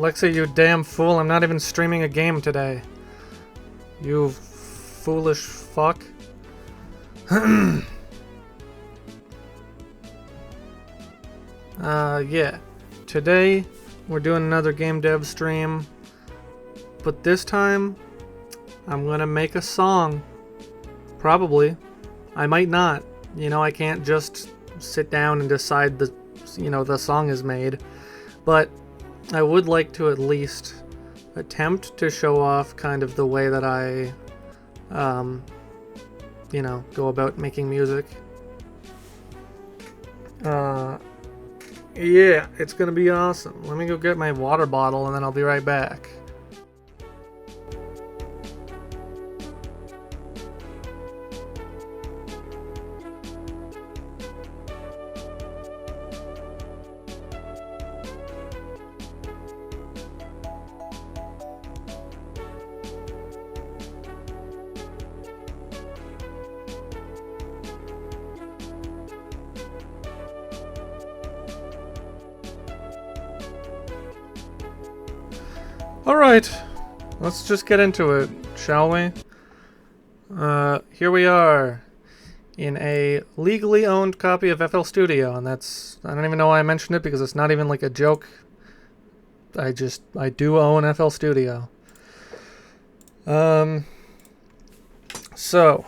Lexi, you damn fool, I'm not even streaming a game today. You foolish fuck. Yeah. Today, we're doing another game dev stream. But this time, I'm gonna make a song. Probably. I might not. You know, I can't just sit down and decide the song is made. But I would like to at least attempt to show off kind of the way that I, go about making music. Yeah, it's gonna be awesome. Let me go get my water bottle and then I'll be right back. Alright, let's just get into it, shall we? Here we are, in a legally owned copy of FL Studio, and that's, I don't even know why I mentioned it, because it's not even like a joke. I do own FL Studio. So,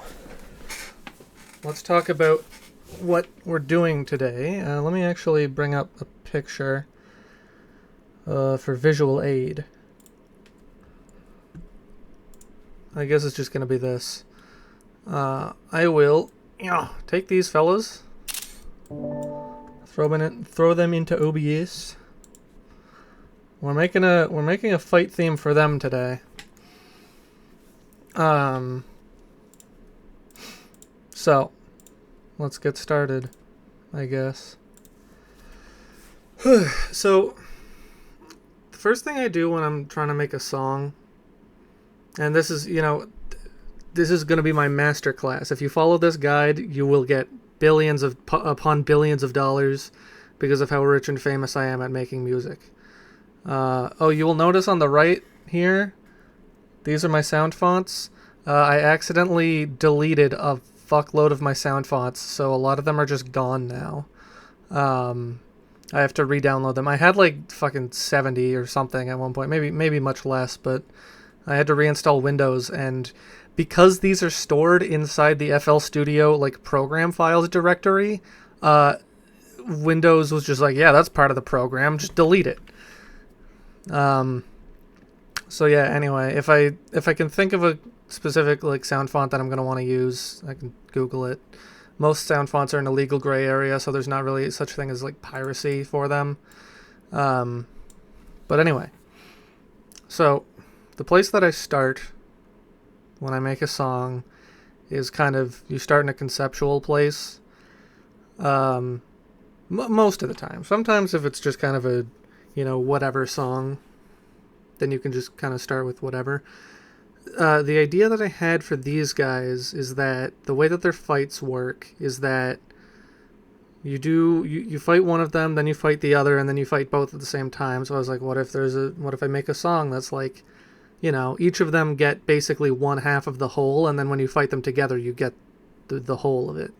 let's talk about what we're doing today. Let me actually bring up a picture for visual aid. I guess it's just going to be this. I will take these fellas, throw them into OBS. We're making a fight theme for them today. So let's get started, I guess. So the first thing I do when I'm trying to make a song, and this is, this is going to be my master class. If you follow this guide, you will get billions upon billions of dollars because of how rich and famous I am at making music. You will notice on the right here, these are my sound fonts. I accidentally deleted a fuckload of my sound fonts, so a lot of them are just gone now. I have to re-download them. I had like fucking 70 or something at one point, maybe much less, but I had to reinstall Windows, and because these are stored inside the FL Studio like program files directory, Windows was just like, yeah, that's part of the program, just delete it. So yeah, anyway, if I can think of a specific like sound font that I'm gonna want to use, I can Google it. Most sound fonts are in a legal gray area, so there's not really such thing as like piracy for them. But anyway, so the place that I start when I make a song is kind of, you start in a conceptual place. Most of the time. Sometimes if it's just kind of a, whatever song, then you can just kind of start with whatever. The idea that I had for these guys is that the way that their fights work is that you fight one of them, then you fight the other, and then you fight both at the same time. So I was like, what if I make a song that's like, each of them get basically one half of the whole, and then when you fight them together, you get the whole of it.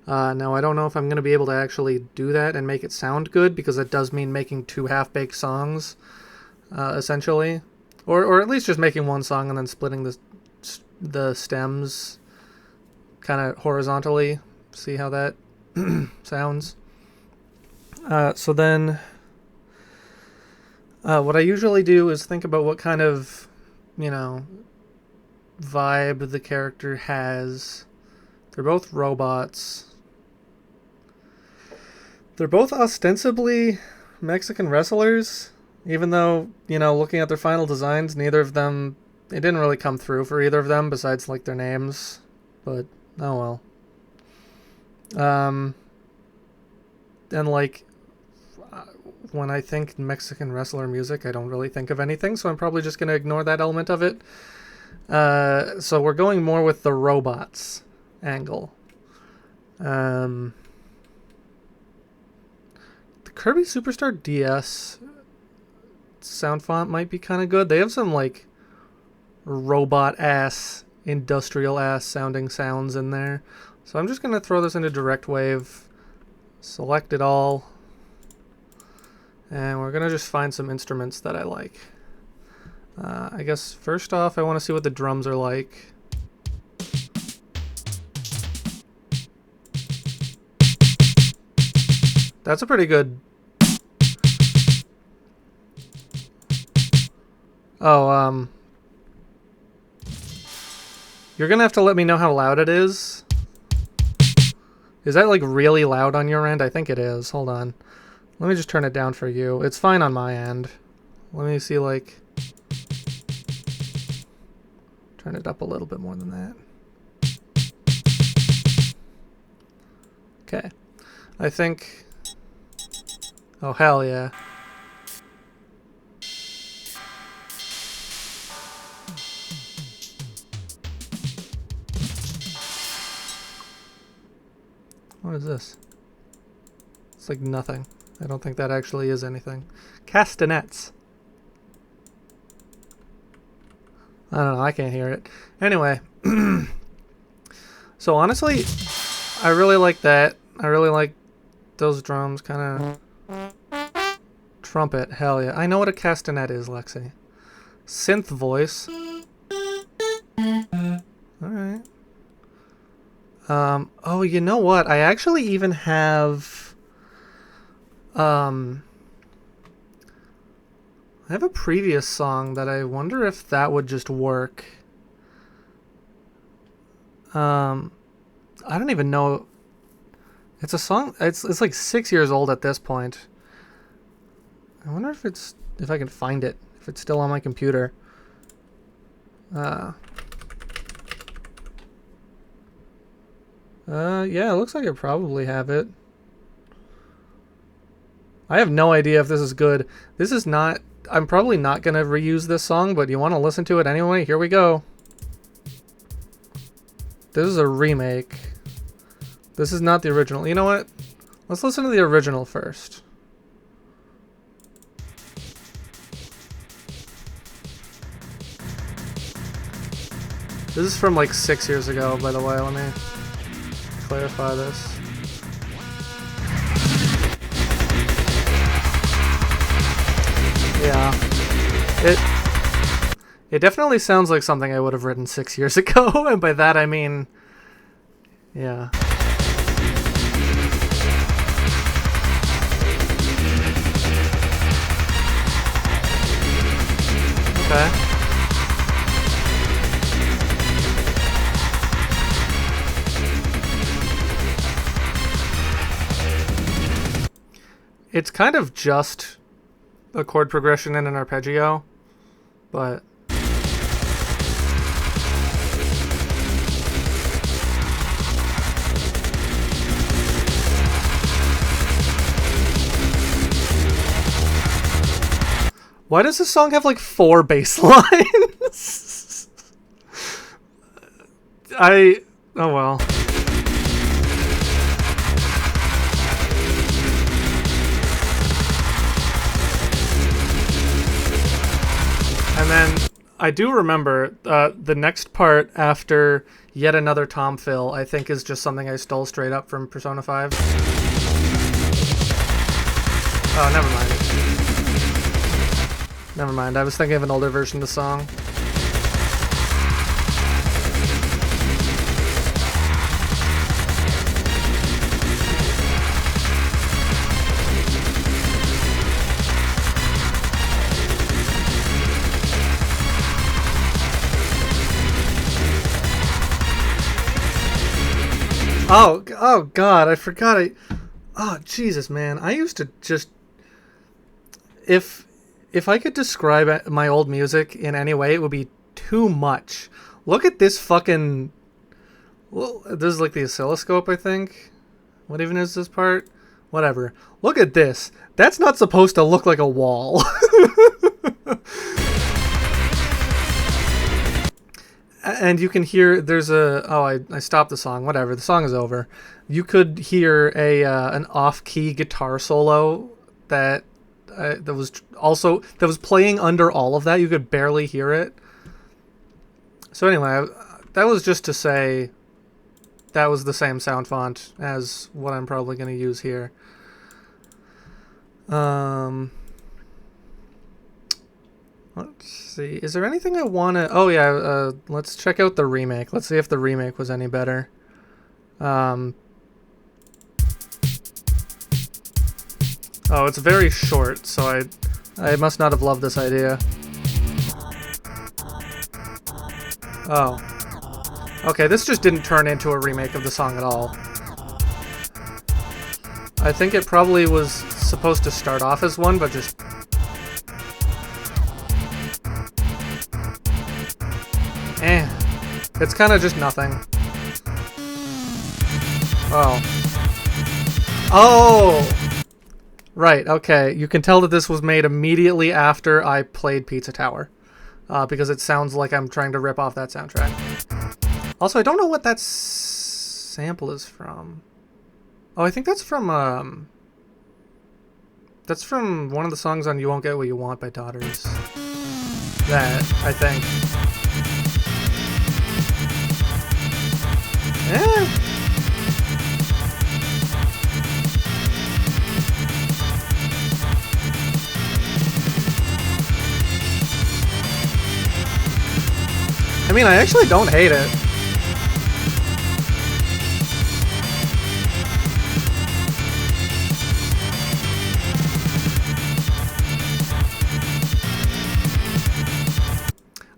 Now, I don't know if I'm going to be able to actually do that and make it sound good, because it does mean making two half-baked songs, essentially. Or at least just making one song and then splitting the stems kind of horizontally. See how that sounds. So then, what I usually do is think about what kind of, vibe the character has. They're both robots. They're both ostensibly Mexican wrestlers, even though, looking at their final designs, neither of them, it didn't really come through for either of them besides like their names, but oh well. And like, when I think Mexican wrestler music, I don't really think of anything, so I'm probably just going to ignore that element of it. So we're going more with the robots angle. The Kirby Superstar DS sound font might be kind of good. They have some like robot ass, industrial ass sounding sounds in there. So I'm just gonna throw this into Direct Wave, select it all, and we're gonna just find some instruments that I like. I guess first off, I want to see what the drums are like. That's a pretty good... Oh, you're gonna have to let me know how loud it is. Is that, like, really loud on your end? I think it is. Hold on. Let me just turn it down for you. It's fine on my end. Let me see, like... Turn it up a little bit more than that. Okay. I think... Oh, hell yeah. What is this? It's like nothing. I don't think that actually is anything. Castanets. I don't know, I can't hear it. Anyway. So honestly, I really like that. I really like those drums, kind of... Trumpet, hell yeah. I know what a castanet is, Lexi. Synth voice. Alright. Oh, you know what? I actually even have... I have a previous song that I wonder if that would just work. I don't even know. It's a song... It's like 6 years old at this point. I wonder if I can find it. If it's still on my computer. Yeah, it looks like I probably have it. I have no idea if this is good. This is not... I'm probably not going to reuse this song, but you want to listen to it anyway? Here we go. This is a remake. This is not the original. You know what? Let's listen to the original first. This is from like 6 years ago, by the way. Let me clarify this. Yeah. It definitely sounds like something I would have written 6 years ago, and by that I mean... Yeah. Okay. It's kind of just a chord progression and an arpeggio, but... Why does this song have like 4 bass lines? Oh well. And then I do remember the next part after Yet Another Tom Fill, I think, is just something I stole straight up from Persona 5. Oh, never mind. Never mind, I was thinking of an older version of the song. Oh God, I forgot Oh, Jesus, man. I used to just... If I could describe my old music in any way, it would be too much. Look at this fucking... Well, this is like the oscilloscope, I think. What even is this part? Whatever. Look at this. That's not supposed to look like a wall. And you can hear there's a... Oh, I stopped the song. Whatever. The song is over. You could hear an off-key guitar solo that that was that was playing under all of that. You could barely hear it. So anyway, that was just to say that was the same sound font as what I'm probably going to use here. Let's see. Is there anything I want to... Oh, yeah. Let's check out the remake. Let's see if the remake was any better. Oh, it's very short, so I must not have loved this idea. Oh. Okay, this just didn't turn into a remake of the song at all. I think it probably was supposed to start off as one, but just... It's kind of just nothing. Oh. Oh! Right, okay. You can tell that this was made immediately after I played Pizza Tower. Because it sounds like I'm trying to rip off that soundtrack. Also, I don't know what that sample is from. Oh, I think that's from, that's from one of the songs on You Won't Get What You Want by Daughters. That, I think. I mean, I actually don't hate it.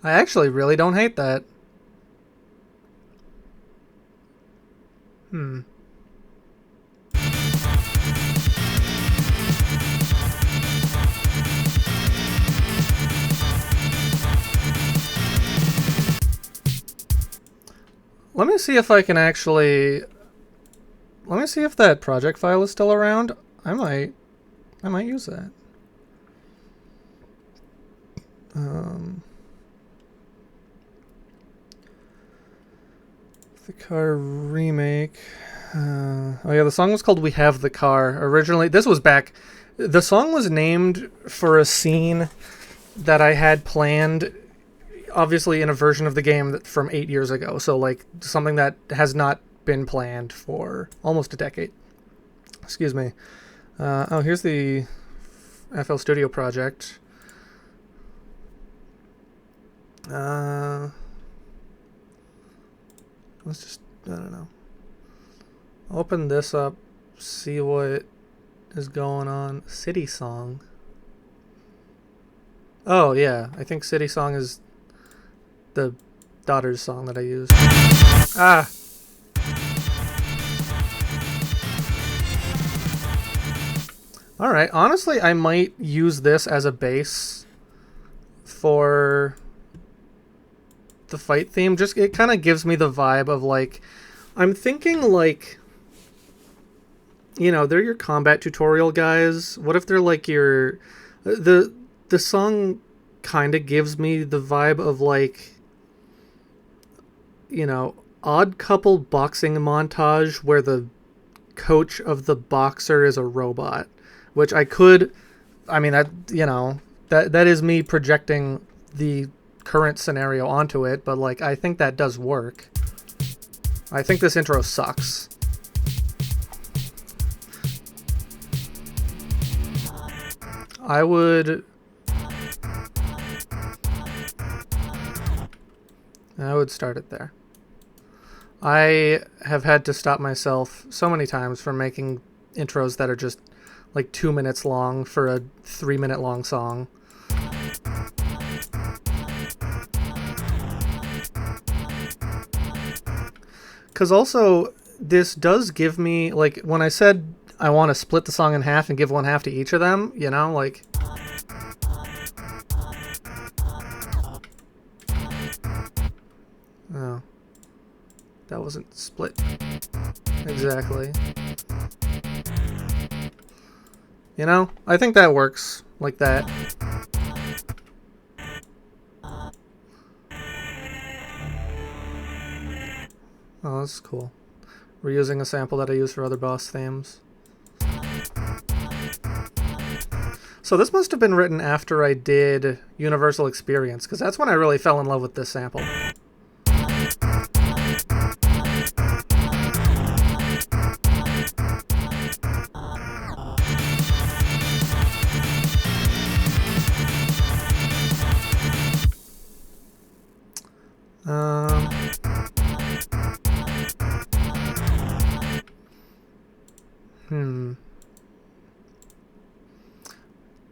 I actually really don't hate that. Let me see if I can actually... Let me see if that project file is still around. I might use that. The Car remake. Oh yeah, the song was called We Have the Car. Originally, this was back... The song was named for a scene that I had planned, obviously in a version of the game from 8 years ago. So, like, something that has not been planned for almost a decade. Excuse me. Oh, here's the FL Studio project. Let's just, I don't know. Open this up, see what is going on. City Song. Oh, yeah. I think City Song is the Daughters song that I used. Ah! Alright, honestly, I might use this as a base for the fight theme. Just, it kind of gives me the vibe of, like, I'm thinking, like, you know, they're your combat tutorial guys. What if they're, like, your... The song kind of gives me the vibe of, like, you know, Odd Couple boxing montage where the coach of the boxer is a robot. Which I could... I mean, that, you know, that is me projecting the current scenario onto it, but, like, I think that does work. I think this intro sucks. I would start it there. I have had to stop myself so many times from making intros that are just like 2 minutes long for a 3-minute long song. Because also, this does give me, like, when I said I want to split the song in half and give one half to each of them, you know, like... Oh. That wasn't split. Exactly. You know, I think that works like that. Oh, that's cool. Reusing a sample that I use for other boss themes. So this must have been written after I did Universal Experience, because that's when I really fell in love with this sample.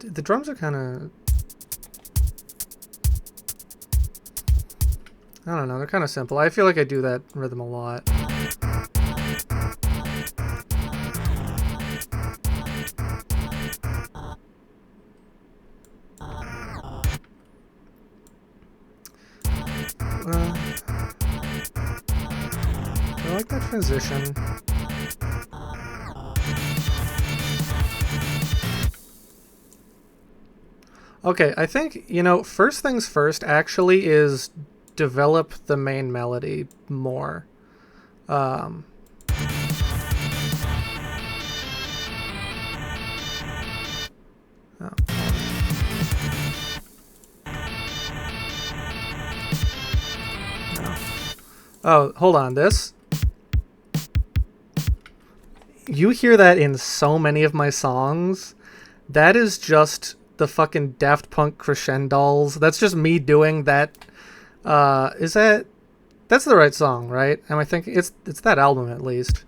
The drums are kind of... I don't know, they're kind of simple. I feel like I do that rhythm a lot. I like that transition. Okay, I think, you know, first things first actually is develop the main melody more. Oh. No. Oh, hold on, this? You hear that in so many of my songs. That is just the fucking Daft Punk crescendos. That's just me doing that. Is that... That's the right song, right? Am I thinking... It's that album, at least.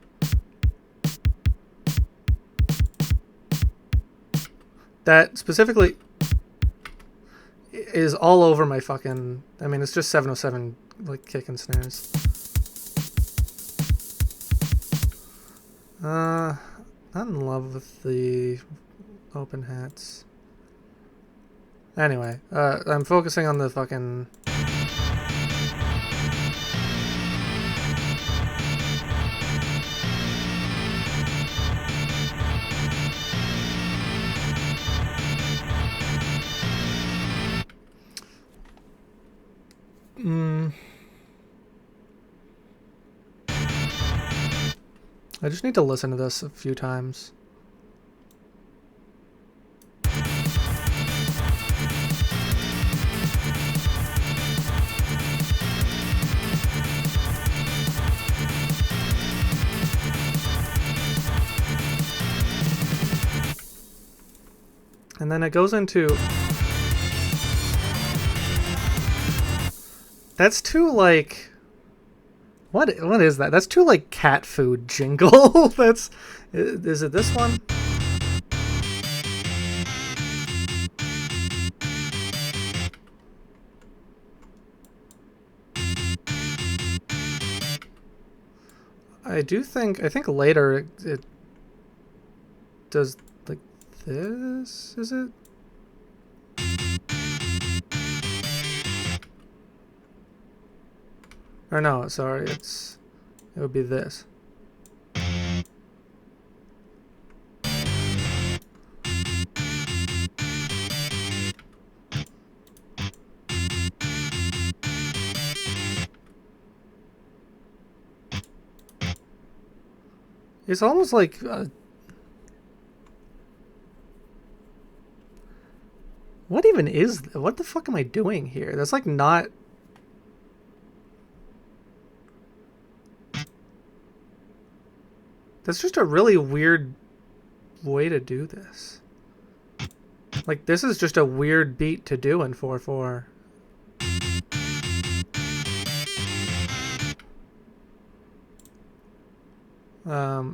That specifically is all over my fucking... I mean, it's just 707, like, kick and snares. Not in love with the open hats. Anyway, I'm focusing on the fucking... I just need to listen to this a few times. And then it goes into... That's too, like... What is that? That's too, like, cat food jingle. That's... Is it this one? I think later it does, like, this, is it? Or no, sorry, it would be this. It's almost like... what even is... What the fuck am I doing here? That's like not... That's just a really weird way to do this. Like, this is just a weird beat to do in 4/4.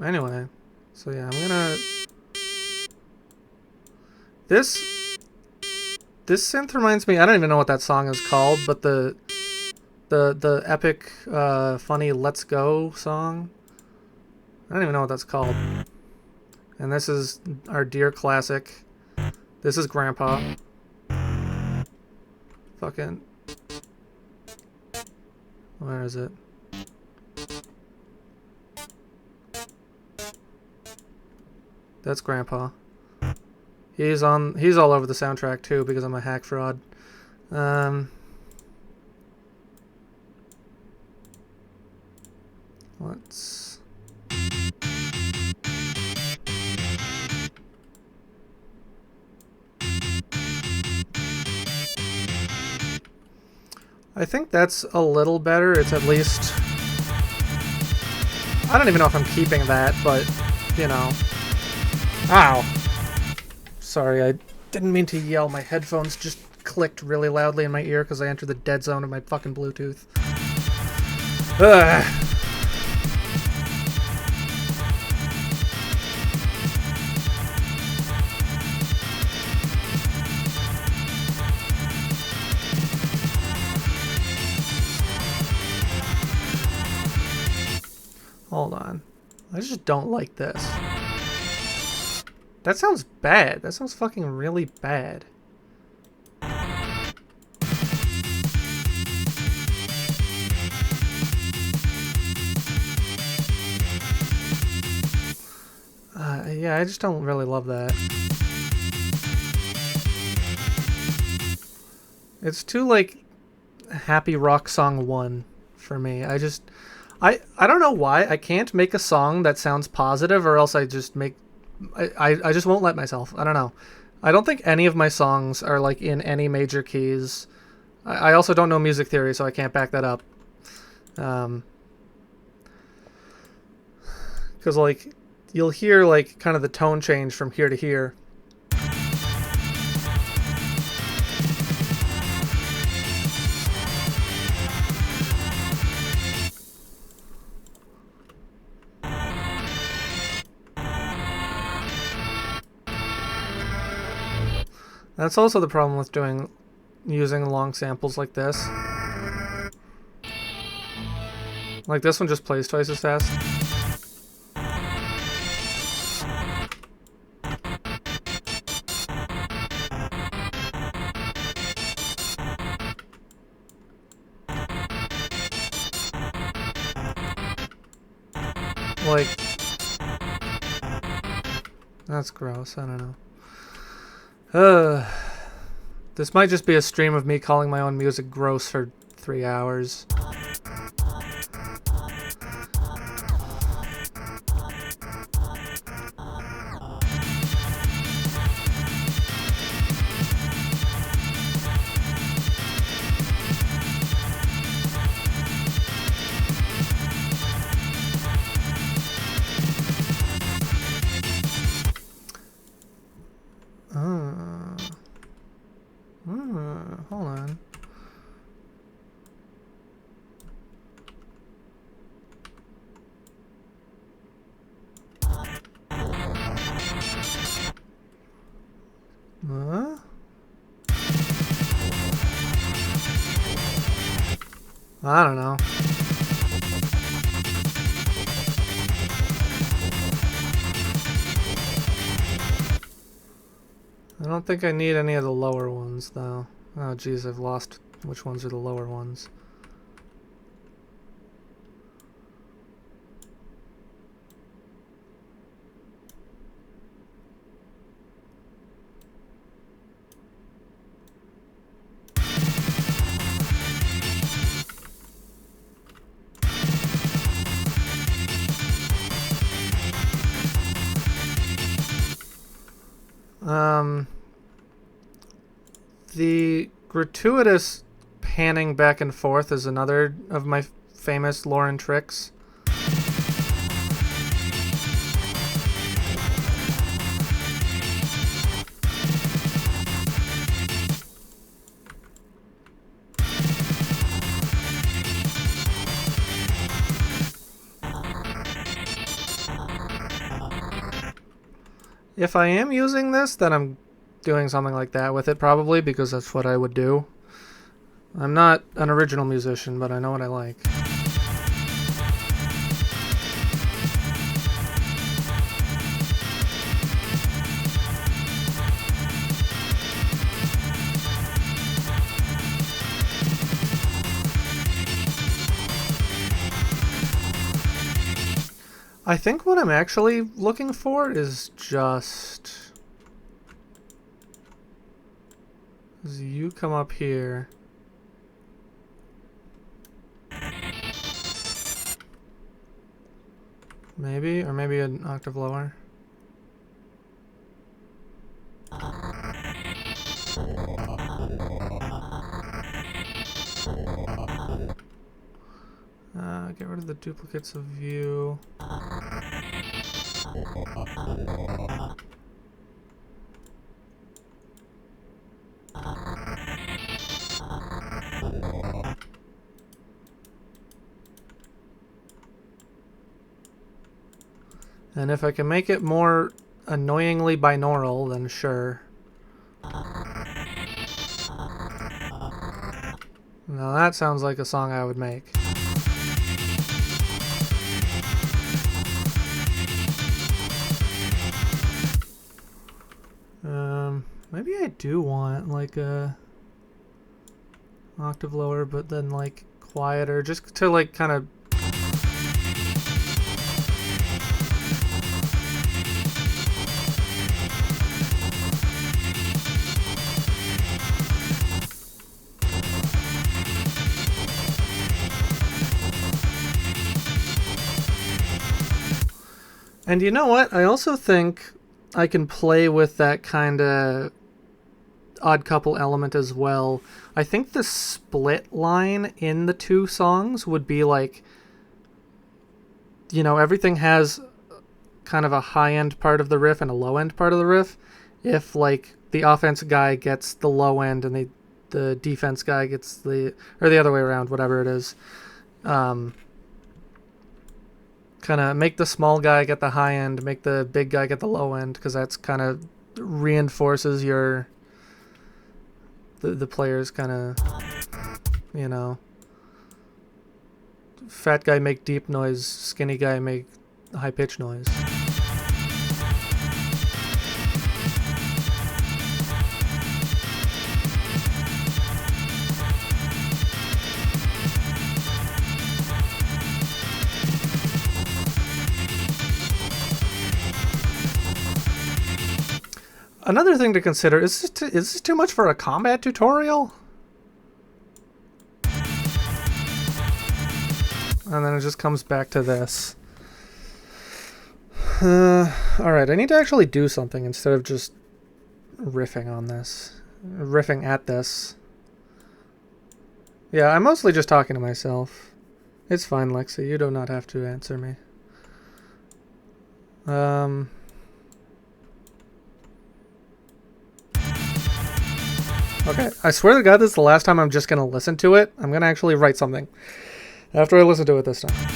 Anyway. So yeah, I'm gonna... This synth reminds me... I don't even know what that song is called, but the epic, funny Let's Go song. I don't even know what that's called. And this is our dear classic. This is Grandpa. Fucking... Where is it? That's Grandpa. He's all over the soundtrack too because I'm a hack fraud. Let's... I think that's a little better. It's at least... I don't even know if I'm keeping that, but, you know. Ow! Sorry, I didn't mean to yell. My headphones just clicked really loudly in my ear because I entered the dead zone of my fucking Bluetooth. Ugh. Hold on. I just don't like this. That sounds bad. That sounds fucking really bad. Yeah, I just don't really love that. It's too, like, happy rock song 1 for me. I don't know why. I can't make a song that sounds positive, or else I just make... I just won't let myself. I don't know. I don't think any of my songs are, like, in any major keys. I also don't know music theory, so I can't back that up. Because, like, you'll hear, like, kind of the tone change from here to here. That's also the problem with using long samples like this. Like, this one just plays twice as fast. Like, that's gross. I don't know. This might just be a stream of me calling my own music gross for 3 hours. Hold on. I don't know. I don't think I need any of the lower ones, though. Oh, geez, I've lost which ones are the lower ones. The gratuitous panning back and forth is another of my famous Lauren tricks. If I am using this, then I'm doing something like that with it, probably, because that's what I would do. I'm not an original musician, but I know what I like. I think what I'm actually looking for is just... you come up here. Maybe, or maybe an octave lower. Get rid of the duplicates of view. And if I can make it more annoyingly binaural, then sure. Now that sounds like a song I would make. Maybe I do want like a octave lower, but then like quieter, just to like kind of. And you know what? I also think I can play with that kind of odd couple element as well. I think the split line in the two songs would be like, you know, everything has kind of a high-end part of the riff and a low-end part of the riff. If, like, the offense guy gets the low end and the defense guy gets the other way around, whatever it is. Kind of make the small guy get the high end, make the big guy get the low end, because that's kind of reinforces your the players kind of, you know, fat guy make deep noise, skinny guy make high pitch noise. Another thing to consider, is this too much for a combat tutorial? And then it just comes back to this. Alright, I need to actually do something instead of just riffing on this. Riffing at this. Yeah, I'm mostly just talking to myself. It's fine, Lexi, you do not have to answer me. Okay, I swear to God this is the last time I'm just going to listen to it. I'm going to actually write something after I listen to it this time.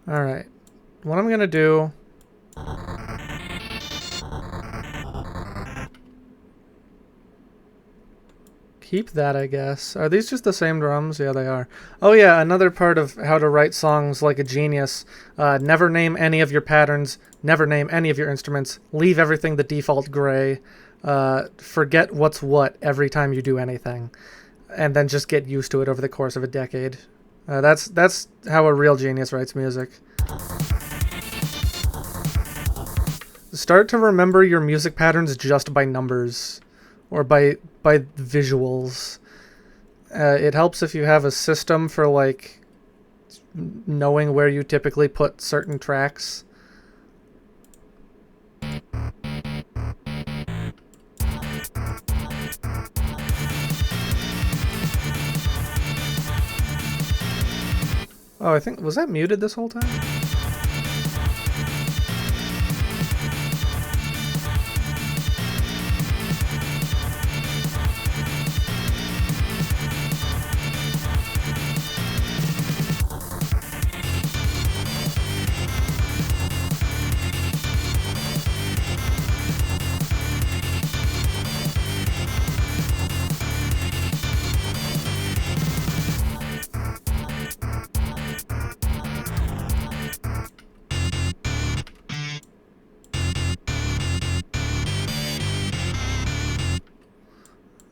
Alright, what I'm gonna do... Keep that, I guess. Are these just the same drums? Yeah, they are. Oh yeah, another part of how to write songs like a genius. Never name any of your patterns. Never name any of your instruments. Leave everything the default gray. Forget what's what every time you do anything. And then just get used to it over the course of a decade. That's how a real genius writes music. Start to remember your music patterns just by numbers or by visuals. It helps if you have a system for like knowing where you typically put certain tracks. Oh, I think, was that muted this whole time?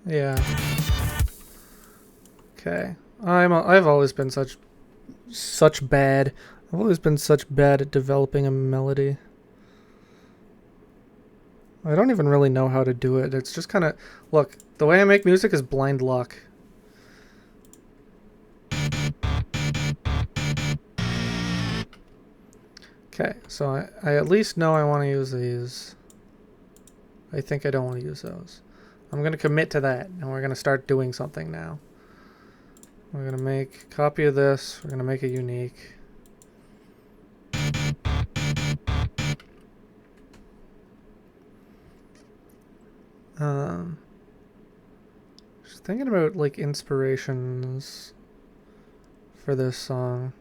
Yeah. Okay. I've always been such bad. I've always been such bad at developing a melody. I don't even really know how to do it. It's just kind of... Look, the way I make music is blind luck. Okay, so I at least know I want to use these. I think I don't want to use those. I'm going to commit to that, and we're going to start doing something now. We're going to make a copy of this. We're going to make it unique. Just thinking about like inspirations for this song.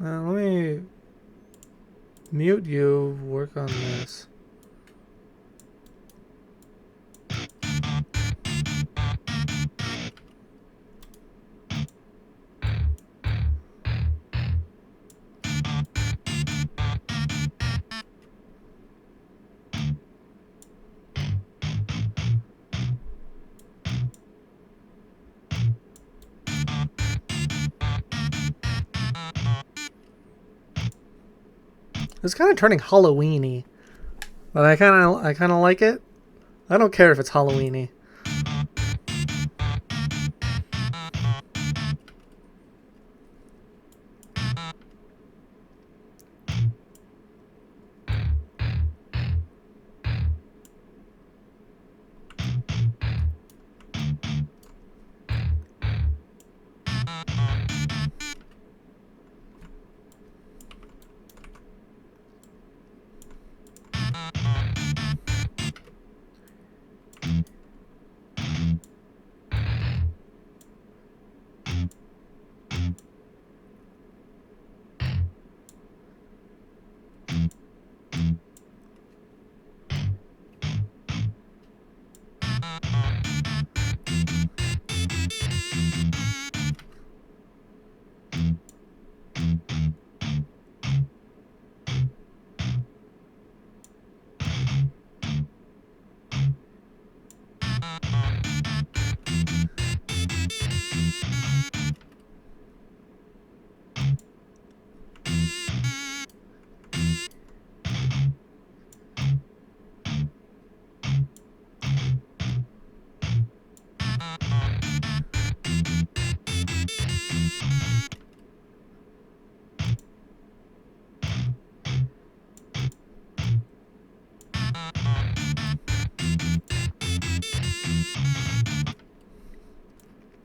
Let me mute you, work on this. It's kind of turning Halloweeny, but I kind of like it. I don't care if it's Halloweeny.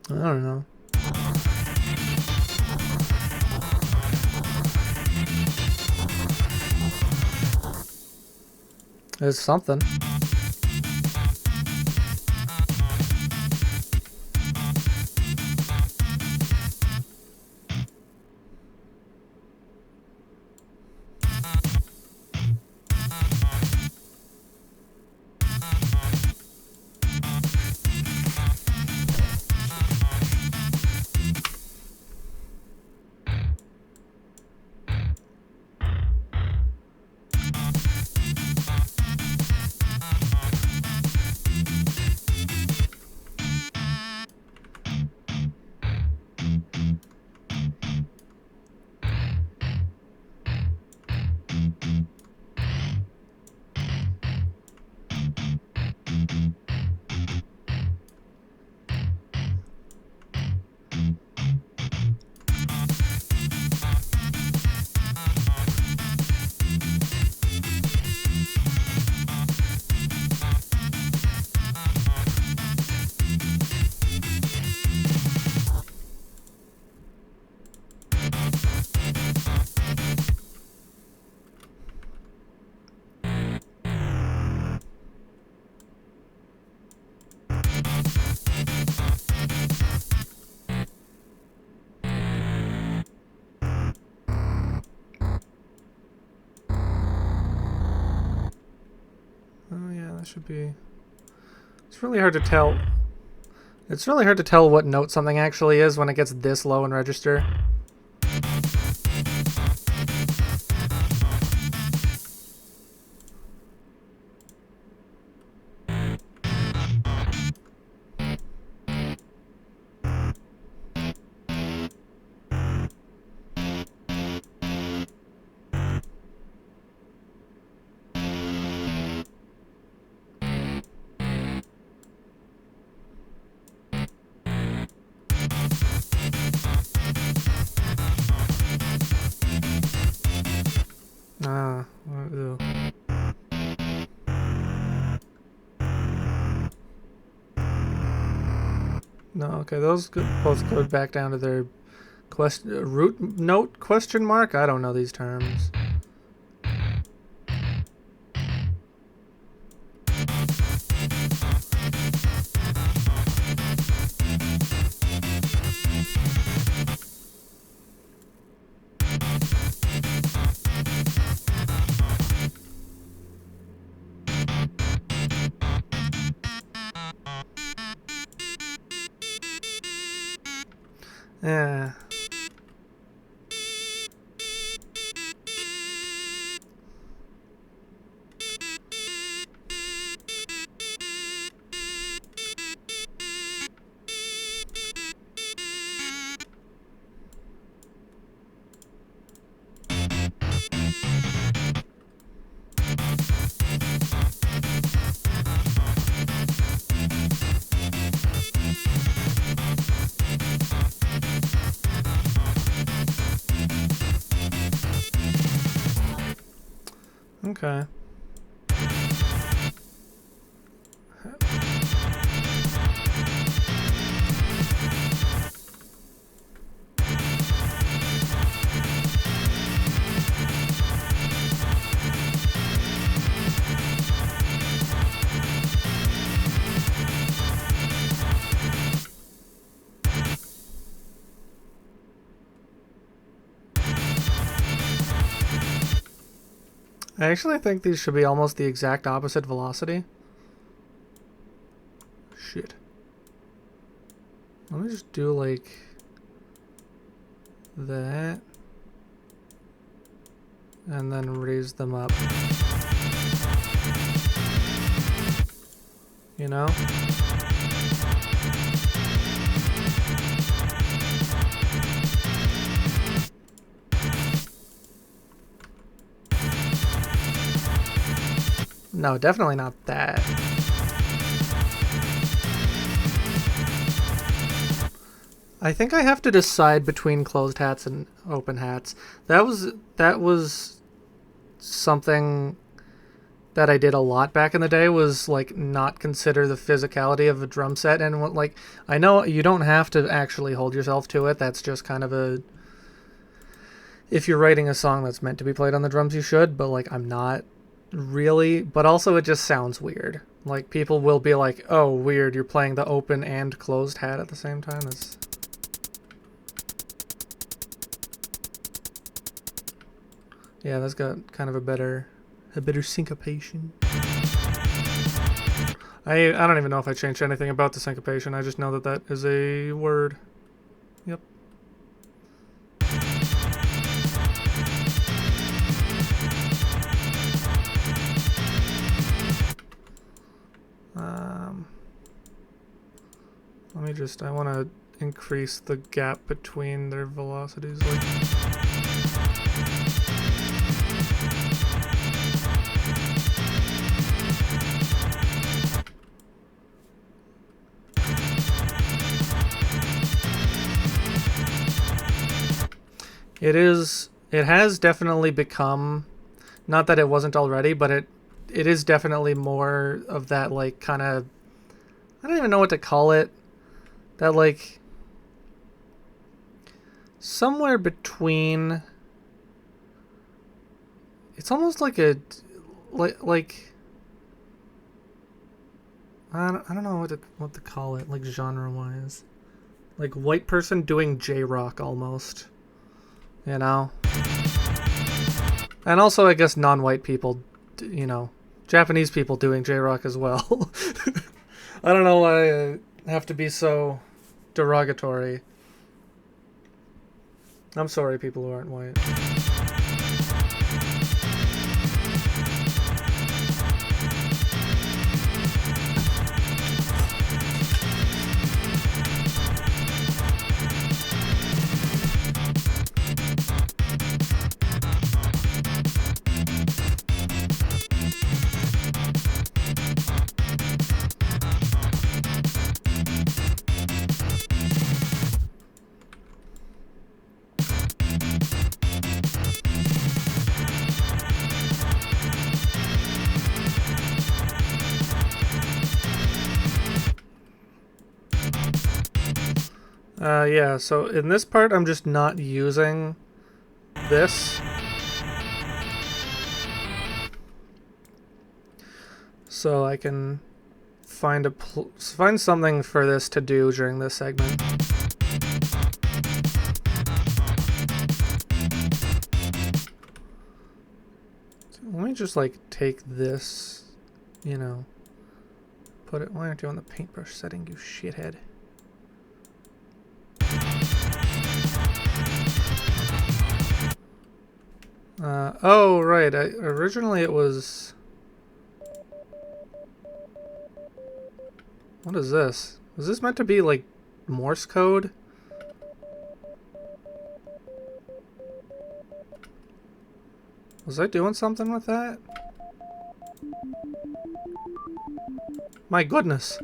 I don't know. It's something. Oh yeah, that should be... It's really hard to tell. It's really hard to tell what note something actually is when it gets this low in register. Ew. No, okay, those both go back down to their root note question mark? I don't know these terms. Yeah. Okay. I actually think these should be almost the exact opposite velocity. Shit. Let me just do like that. And then raise them up. You know? No, definitely not that. I think I have to decide between closed hats and open hats. That was something that I did a lot back in the day was like not consider the physicality of a drum set. And like, I know you don't have to actually hold yourself to it. That's just kind of a, if you're writing a song that's meant to be played on the drums, you should, but like, I'm not really. But also it just sounds weird. Like, people will be like, oh, weird, you're playing the open and closed hat at the same time. It's... yeah, that's got kind of a better syncopation. I don't even know if I changed anything about the syncopation. I just know that that is a word. Yep. Let me just, I want to increase the gap between their velocities. Like, it has definitely become, not that it wasn't already, but it is definitely more of that, like, kind of, I don't even know what to call it, that, like, somewhere between, it's almost like a, like I don't know what to call it, like, genre-wise, like white person doing J-rock almost, you know? And also, I guess, non-white people, you know, Japanese people doing J-rock as well. I don't know why I have to be so derogatory. I'm sorry, people who aren't white. Yeah, so in this part, I'm just not using this. So I can find something for this to do during this segment. So let me just, like, take this, you know, put it, why aren't you on the paintbrush setting, you shithead? Oh, right. Originally it was... what is this? Was this meant to be, like, Morse code? Was I doing something with that? My goodness.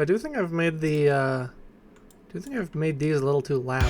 I do think I've made the, these a little too loud.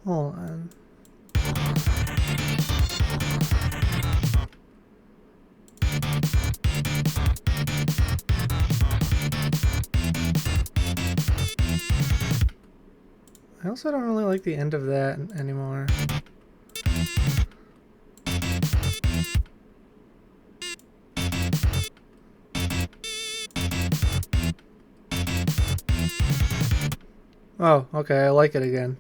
Hold on. I also don't really like the end of that anymore. Oh, okay, I like it again.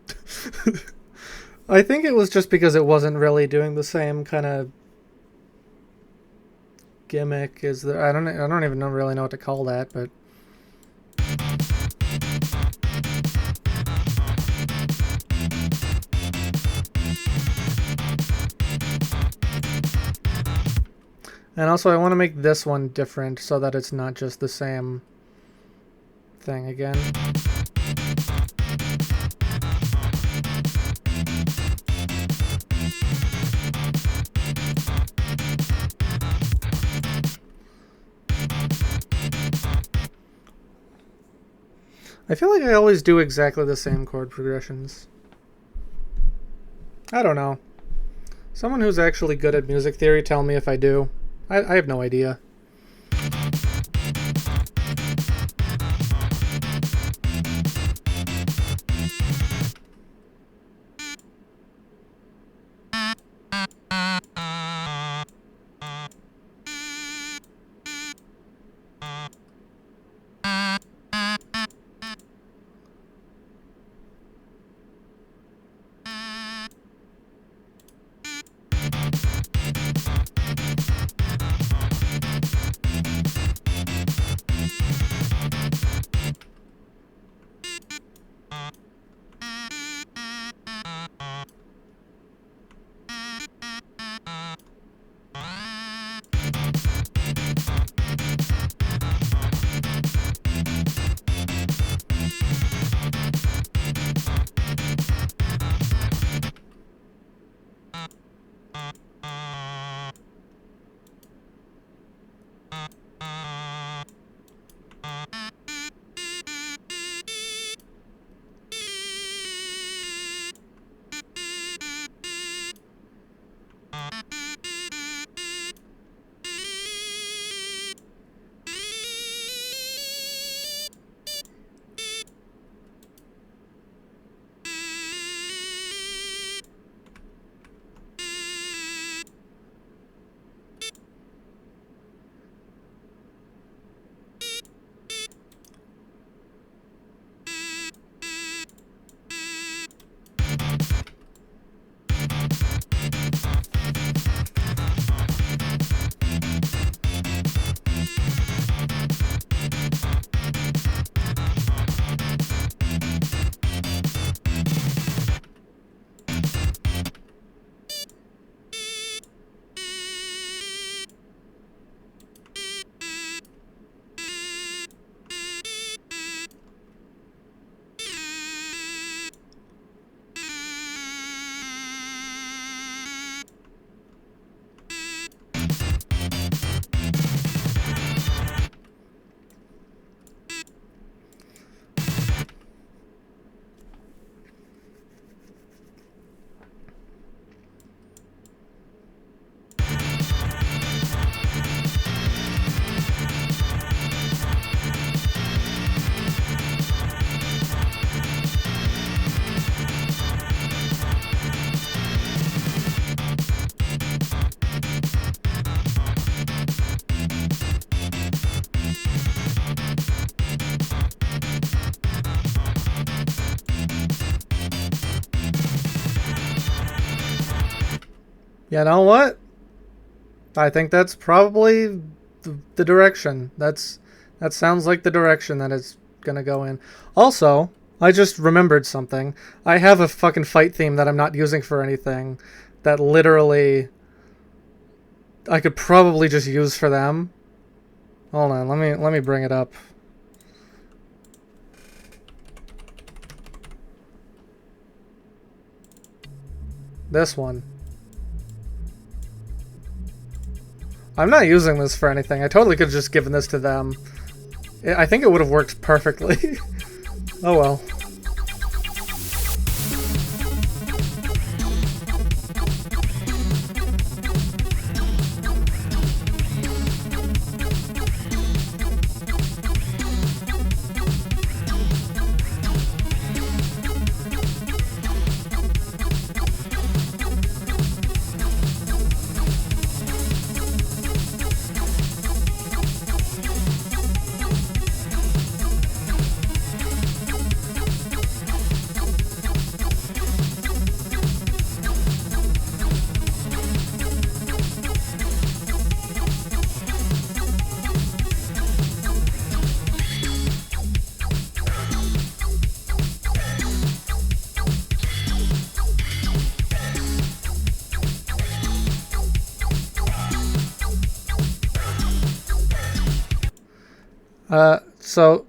I think it was just because it wasn't really doing the same kind of gimmick as the I don't even really know what to call that, but and also I want to make this one different so that it's not just the same thing again. I feel like I always do exactly the same chord progressions. I don't know. Someone who's actually good at music theory tell me if I do. I have no idea. You know what? I think that's probably the direction. That sounds like the direction that it's gonna go in. Also, I just remembered something. I have a fucking fight theme that I'm not using for anything that literally I could probably just use for them. Hold on, let me bring it up. This one. I'm not using this for anything. I totally could have just given this to them. I think it would have worked perfectly. Oh well. So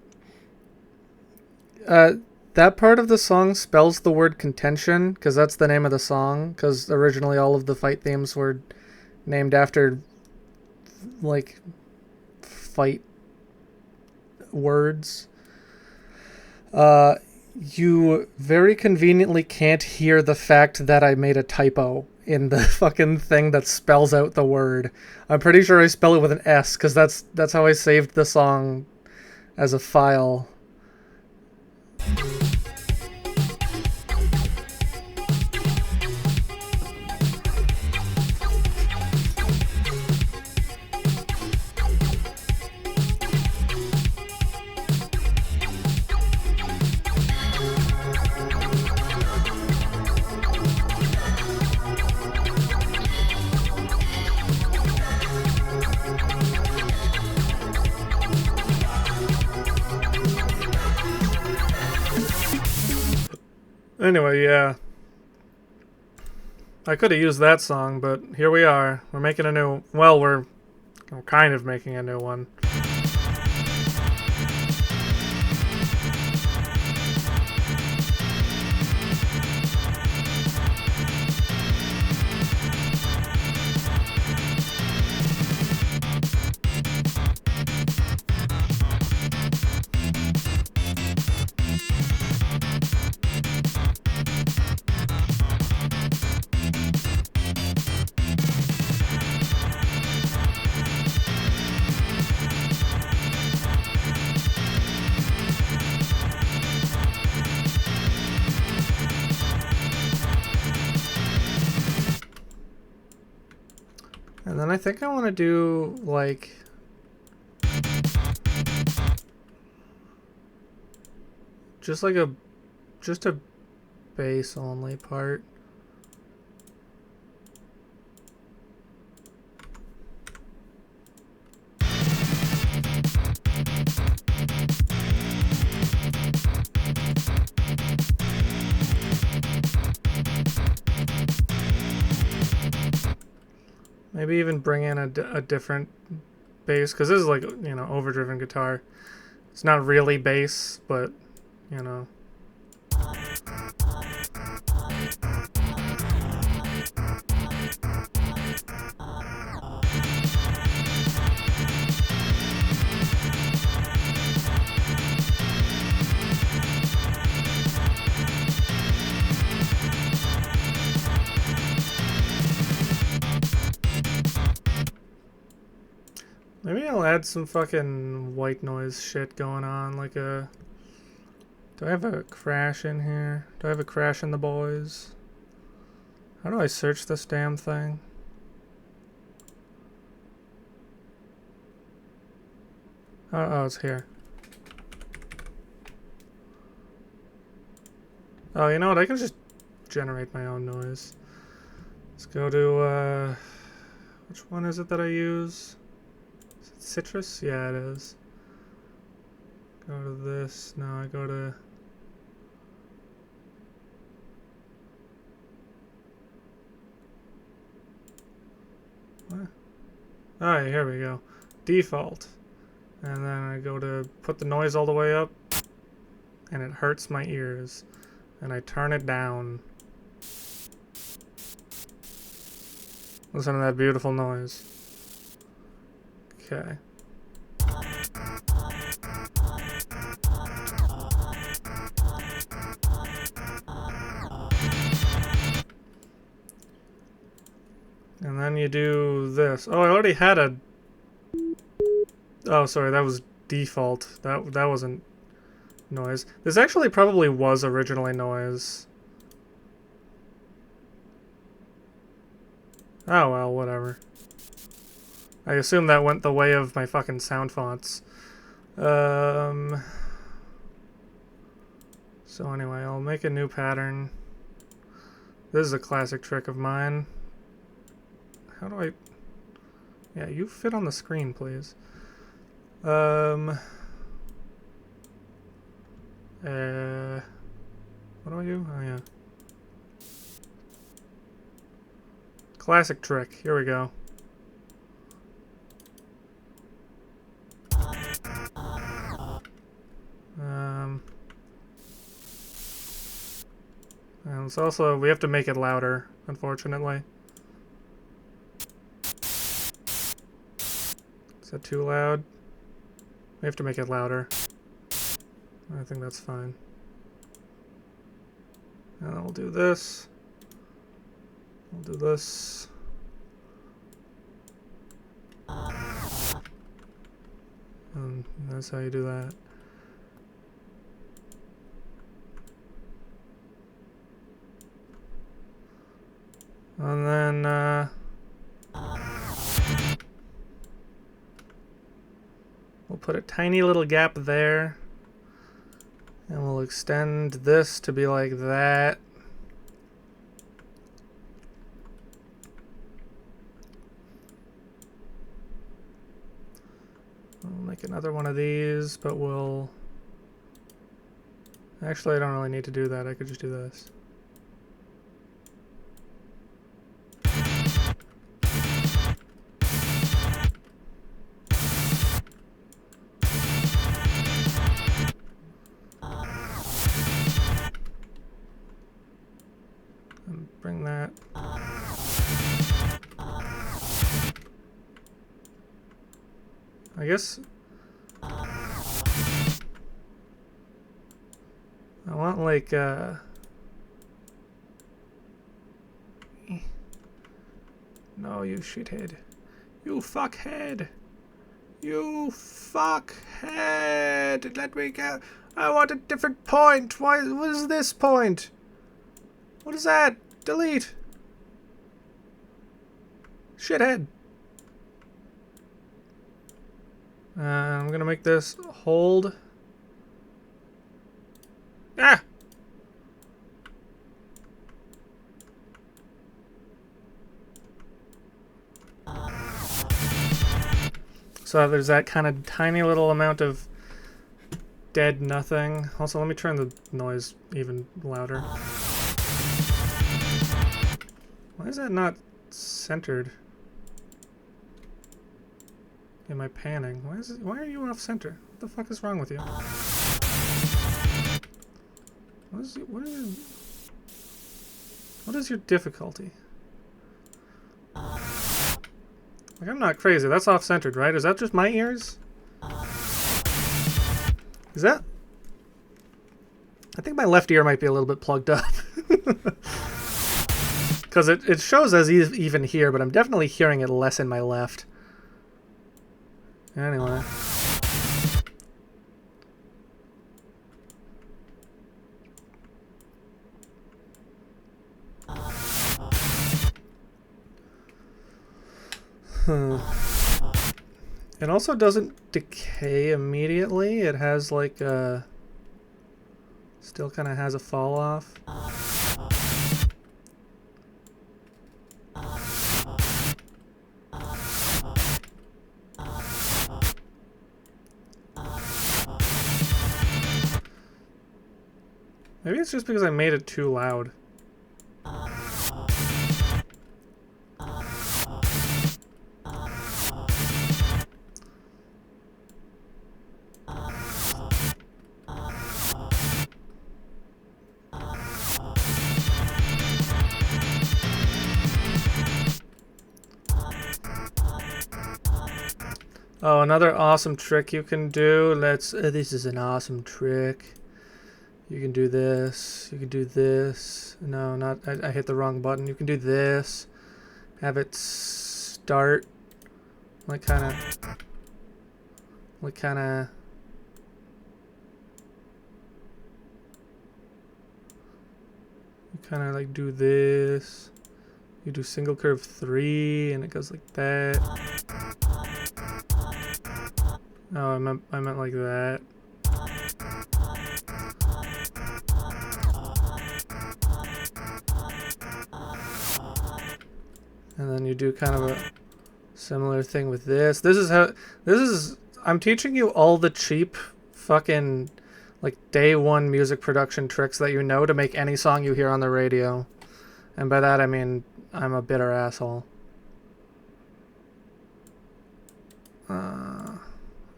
uh, that part of the song spells the word contention because that's the name of the song. Because originally all of the fight themes were named after like fight words. You very conveniently can't hear the fact that I made a typo in the fucking thing that spells out the word. I'm pretty sure I spell it with an S because that's how I saved the song as a file. Anyway, yeah. I could have used that song, but here we are. We're making a new... Well, we're kind of making a new one. And then I think I want to do, like... Just like a... Just a bass only part. Maybe even bring in a different bass, because this is like, you know, overdriven guitar. It's not really bass, but, you know. Maybe I'll add some fucking white noise shit going on, like a... Do I have a crash in here? Do I have a crash in the boys? How do I search this damn thing? Oh, it's here. Oh, you know what? I can just generate my own noise. Let's go to, which one is it that I use? Is it Citrus? Yeah, it is. Go to this. No, I go to... What? Alright, here we go. Default. And then I go to put the noise all the way up. And it hurts my ears. And I turn it down. Listen to that beautiful noise. Okay. And then you do this. Oh, I already had a... Oh, sorry, that was default. That wasn't noise. This actually probably was originally noise. Oh, well, whatever. I assume that went the way of my fucking sound fonts. So anyway, I'll make a new pattern. This is a classic trick of mine. How do I... Yeah, you fit on the screen, please. What do I do? Oh, yeah. Classic trick. Here we go. It's also, we have to make it louder, unfortunately. Is that too loud? We have to make it louder. I think that's fine. And then we'll do this. We'll do this. And that's how you do that. And then, we'll put a tiny little gap there. And we'll extend this to be like that. We'll make another one of these, but we'll... Actually, I don't really need to do that. I could just do this. And bring that. I guess I want like no, you shithead. You fuckhead. You fuckhead. Let me go. I want a different point. Why? What is this point? What is that? Delete. Shithead. I'm gonna make this hold. Ah! So there's that kind of tiny little amount of dead nothing. Also, let me turn the noise even louder. Why is that not centered? Am I panning? Why are you off center? What the fuck is wrong with you? What is your difficulty? Like, I'm not crazy. That's off centered, right? Is that just my ears? Is that? I think my left ear might be a little bit plugged up. Because it shows as even here, but I'm definitely hearing it less in my left. Anyway. It also doesn't decay immediately. It has like a... Still kind of has a fall off. Maybe it's just because I made it too loud. Oh, another awesome trick you can do. This is an awesome trick. You can do this. You can do this. No, not. I hit the wrong button. You can do this. Have it start. Like kind of. You kind of like do this. You do single curve 3, and it goes like that. Oh, I meant like that. And then you do kind of a similar thing with this. I'm teaching you all the cheap fucking like day one music production tricks that you know to make any song you hear on the radio. And by that I mean I'm a bitter asshole.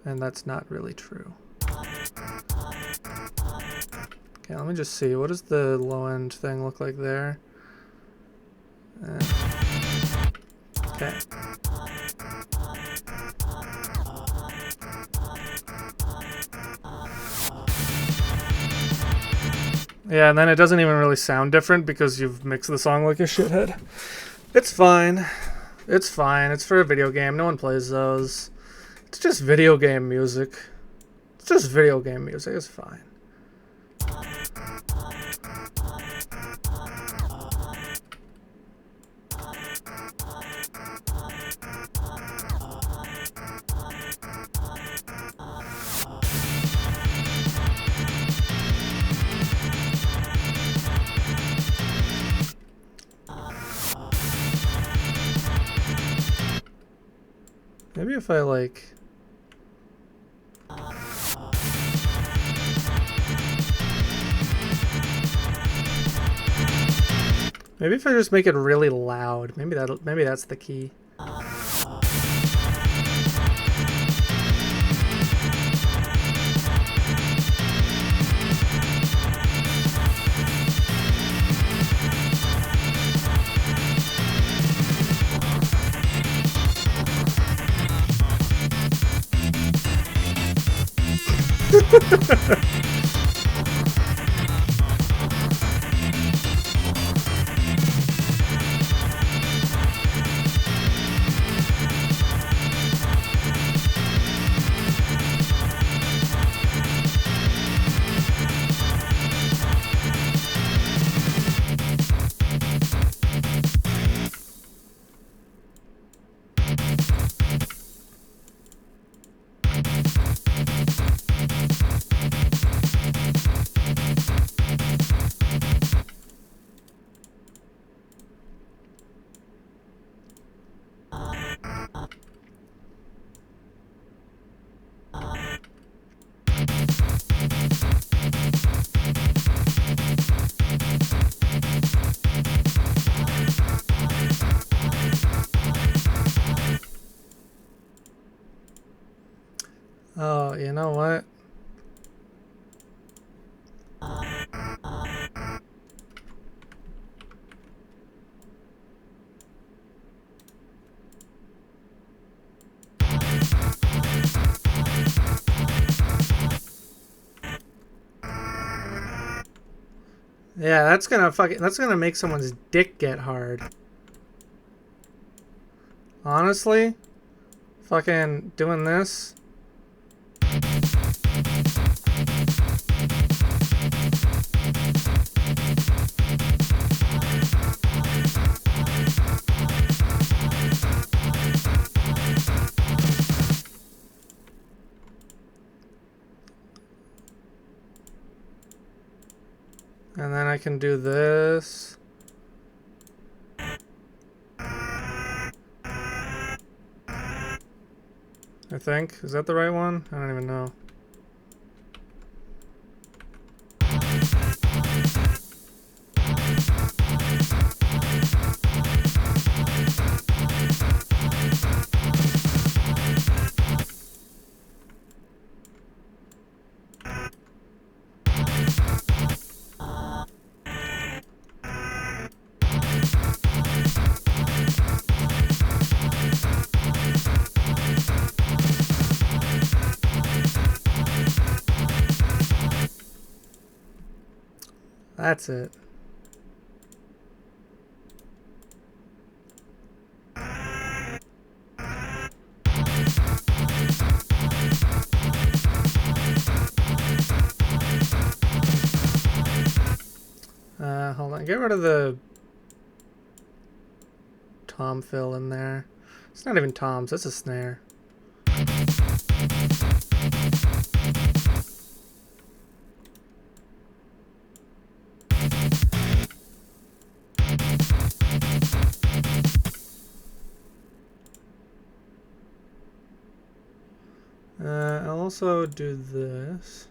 And that's not really true. Okay, let me just see. What does the low end thing look like there? Okay. Yeah, and then it doesn't even really sound different because you've mixed the song like a shithead. It's fine. It's fine. It's for a video game. No one plays those. It's just video game music. It's just video game music. It's fine. Maybe if I like... Maybe if I just make it really loud. Maybe that's the key. Oh, you know what? Yeah, that's gonna make someone's dick get hard. Honestly, fucking doing this. And then I can do this. I think. Is that the right one? I don't even know. That's it. Hold on. Get rid of the tom fill in there. It's not even toms. That's a snare. I'll also do this.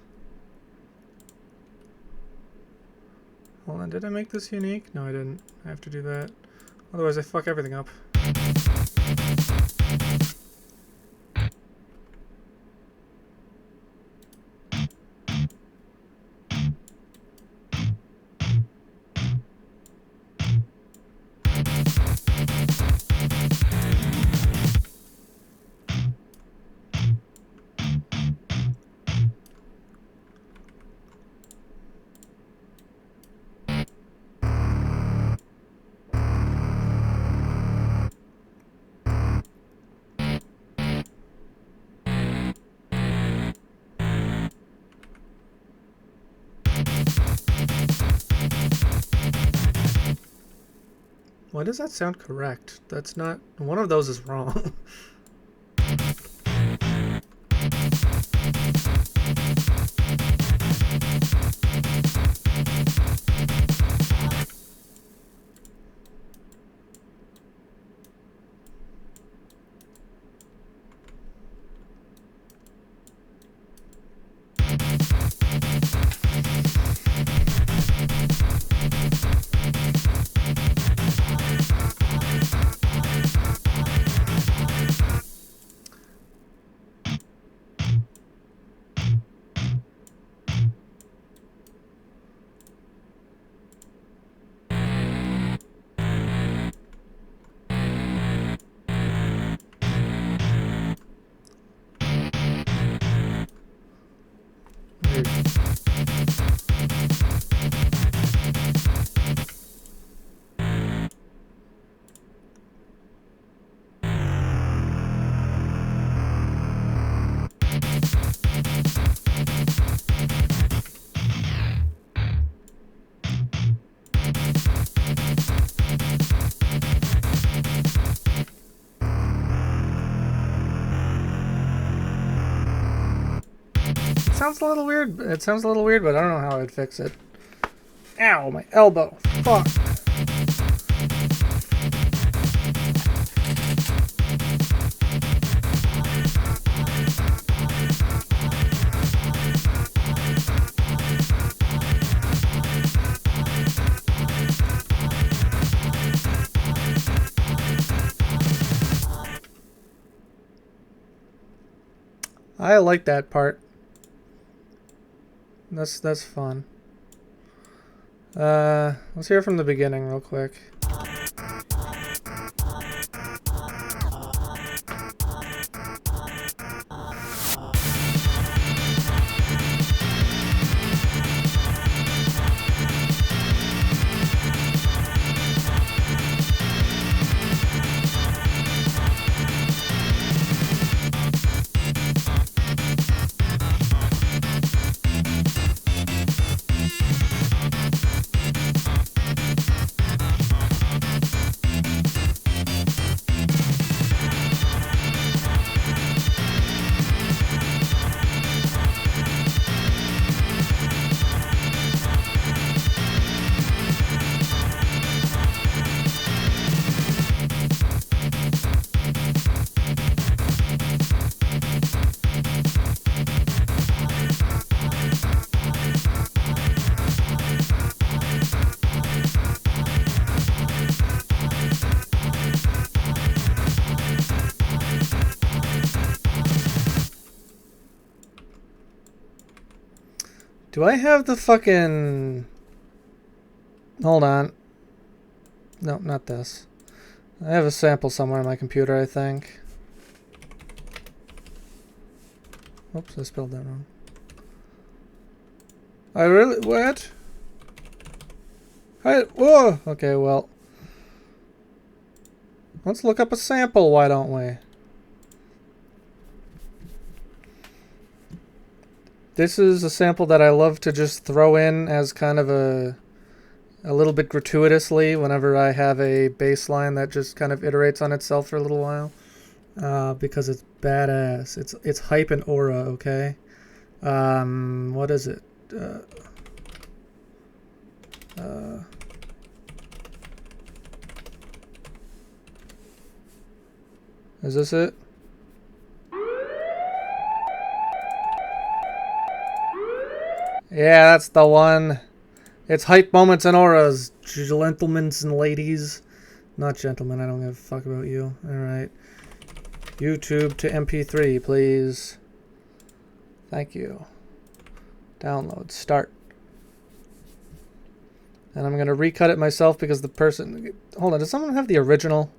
Hold on, did I make this unique? No, I didn't. I have to do that. Otherwise I fuck everything up. Why does that sound correct? That's not... One of those is wrong. Sounds a little weird. It sounds a little weird, but I don't know how I'd fix it. Ow, my elbow. Fuck. I like that part. That's fun. Let's hear from the beginning real quick. Do I have the fucking... Hold on. No, not this. I have a sample somewhere on my computer, I think. Oops, I spelled that wrong. I really... What? Whoa! Okay, well. Let's look up a sample, why don't we? This is a sample that I love to just throw in as kind of a little bit gratuitously whenever I have a bass line that just kind of iterates on itself for a little while. Because it's badass. It's hype and aura, okay? What is it? Is this it? Yeah, that's the one. It's hype moments and auras, gentlemen and ladies. Not gentlemen, I don't give a fuck about you. Alright. YouTube to MP3, please. Thank you. Download. Start. And I'm going to recut it myself because the person... Hold on, does someone have the original?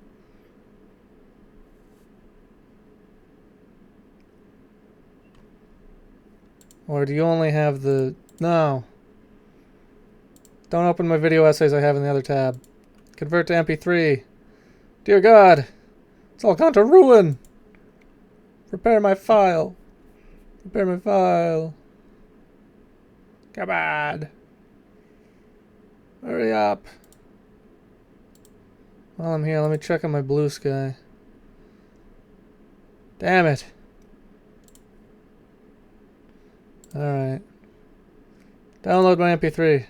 Or do you only have the... No. Don't open my video essays I have in the other tab. Convert to MP3. Dear God. It's all gone to ruin. Prepare my file. Prepare my file. Come on. Hurry up. While I'm here, let me check on my Blue Sky. Damn it. Alright. Download my MP3.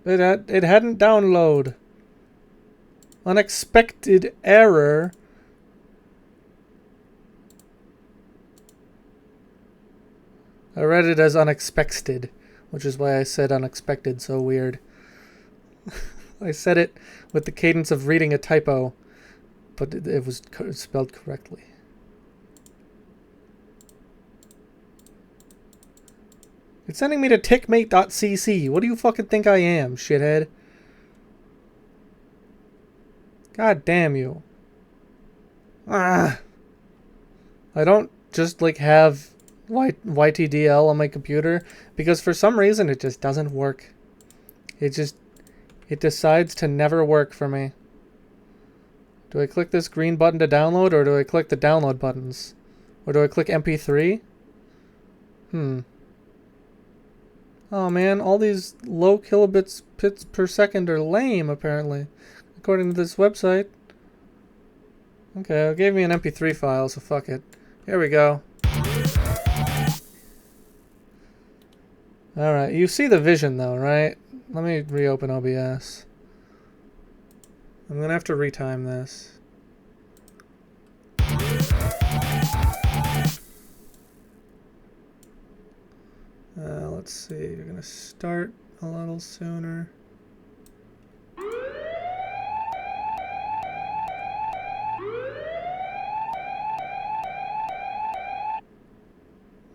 It hadn't download. Unexpected error. I read it as unexpected, which is why I said unexpected so weird. I said it with the cadence of reading a typo, but it was spelled correctly. It's sending me to tickmate.cc. What do you fucking think I am, shithead? God damn you. Ah. I don't just like have YTDL on my computer because for some reason it just doesn't work. It decides to never work for me. Do I click this green button to download, or do I click the download buttons? Or do I click MP3? Oh man, all these low kilobits per second are lame, apparently, according to this website. Okay, it gave me an MP3 file, so fuck it. Here we go. Alright, you see the vision though, right? Let me reopen OBS. I'm gonna have to retime this. Let's see, you're gonna start a little sooner.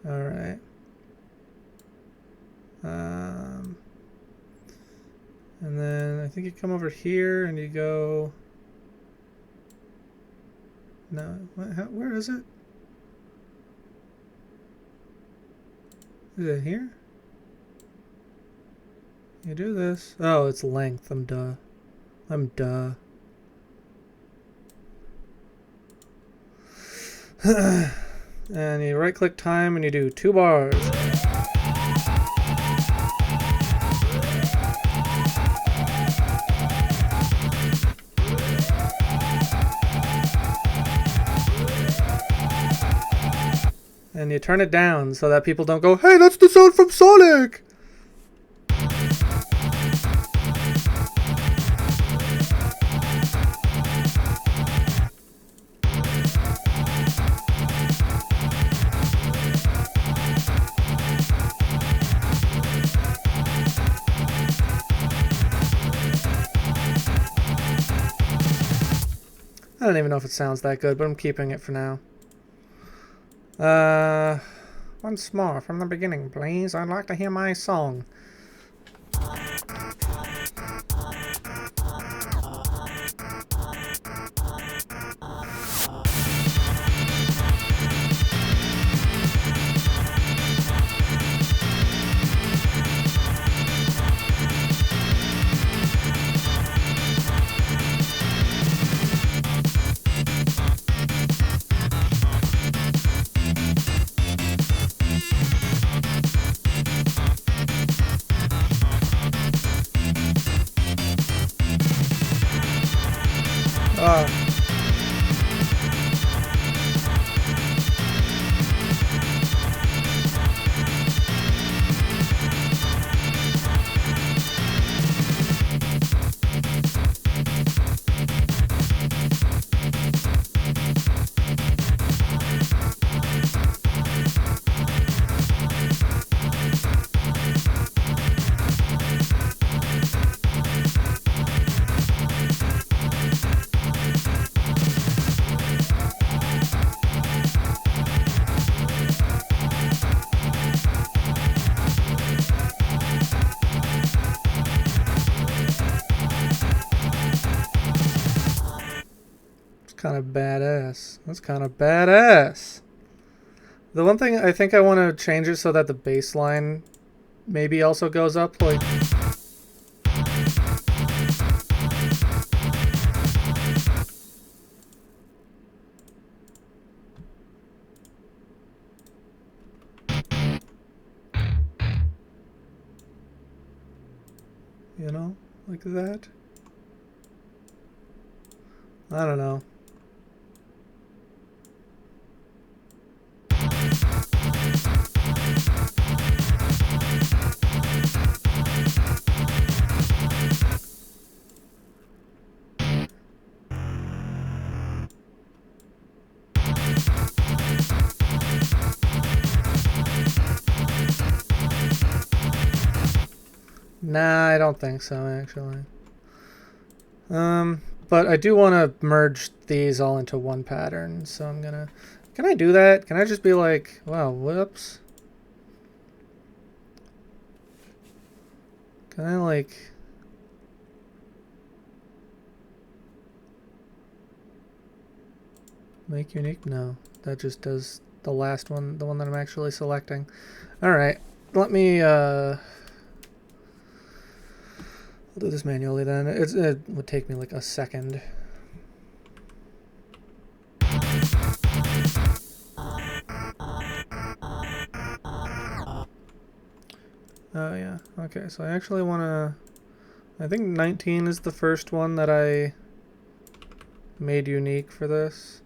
Alright. And then I think you come over here and you go... No, where is it? Is it here? You do this. Oh, it's length. I'm duh. And you right click time and you do 2 bars. And you turn it down so that people don't go, hey, that's the sound from Sonic! I don't even know if it sounds that good, but I'm keeping it for now. Once more from the beginning, please. I'd like to hear my song. Kind of badass. That's kind of badass. The one thing I think I want to change it so that the bass line maybe also goes up, like... You know, like that. I don't know. Nah, I don't think so, actually. But I do want to merge these all into one pattern, so I'm gonna... Can I do that? Can I just be like, wow, whoops? Can I, like... Make unique? No. That just does the last one, the one that I'm actually selecting. Alright, let me, I'll do this manually then. It would take me like a second. Oh yeah, okay, so I actually want to... I think 19 is the first one that I made unique for this.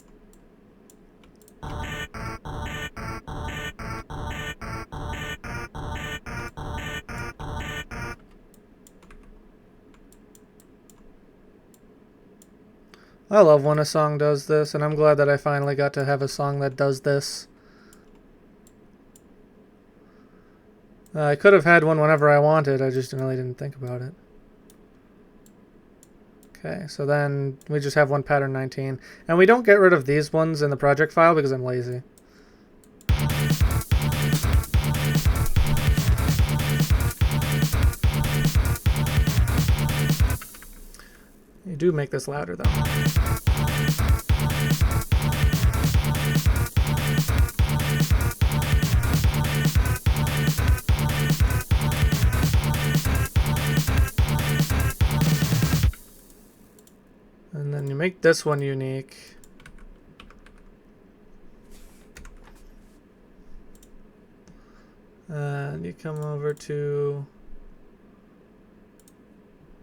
I love when a song does this, and I'm glad that I finally got to have a song that does this. I could have had one whenever I wanted, I just really didn't think about it. Okay, so then we just have one pattern 19. And we don't get rid of these ones in the project file because I'm lazy. You do make this louder though. And then you make this one unique. And you come over to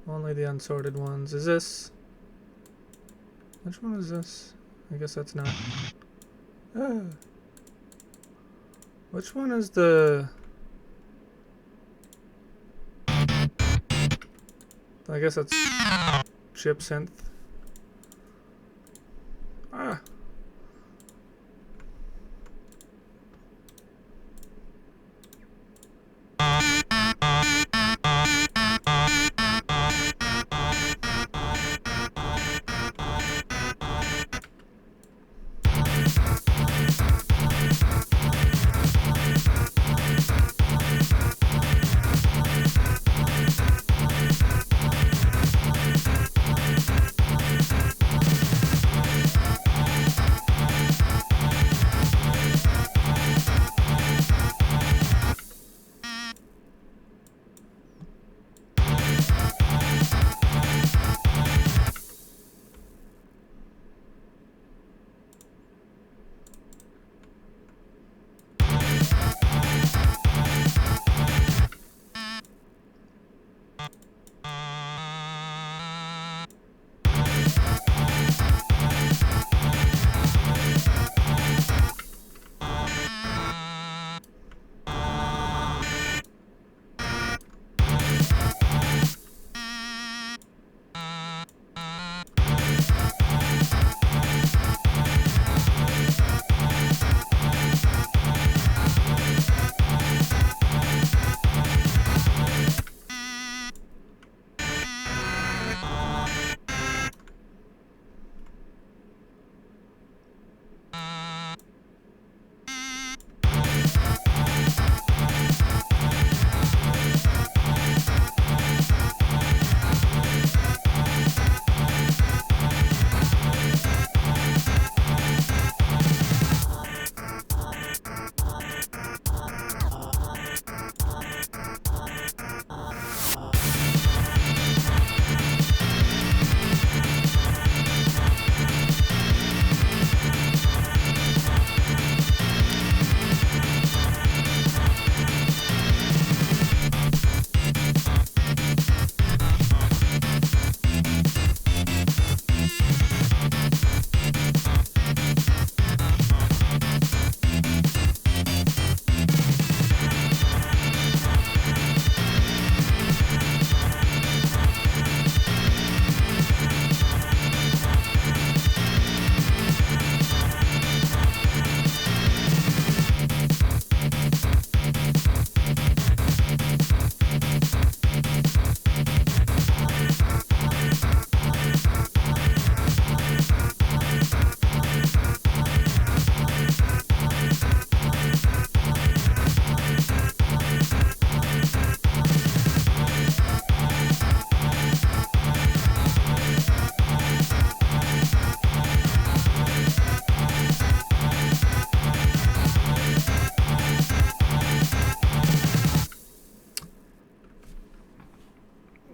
only the unsorted ones. Is this? Which one is this? I guess that's not. Which one is the... I guess that's chip synth. Ah.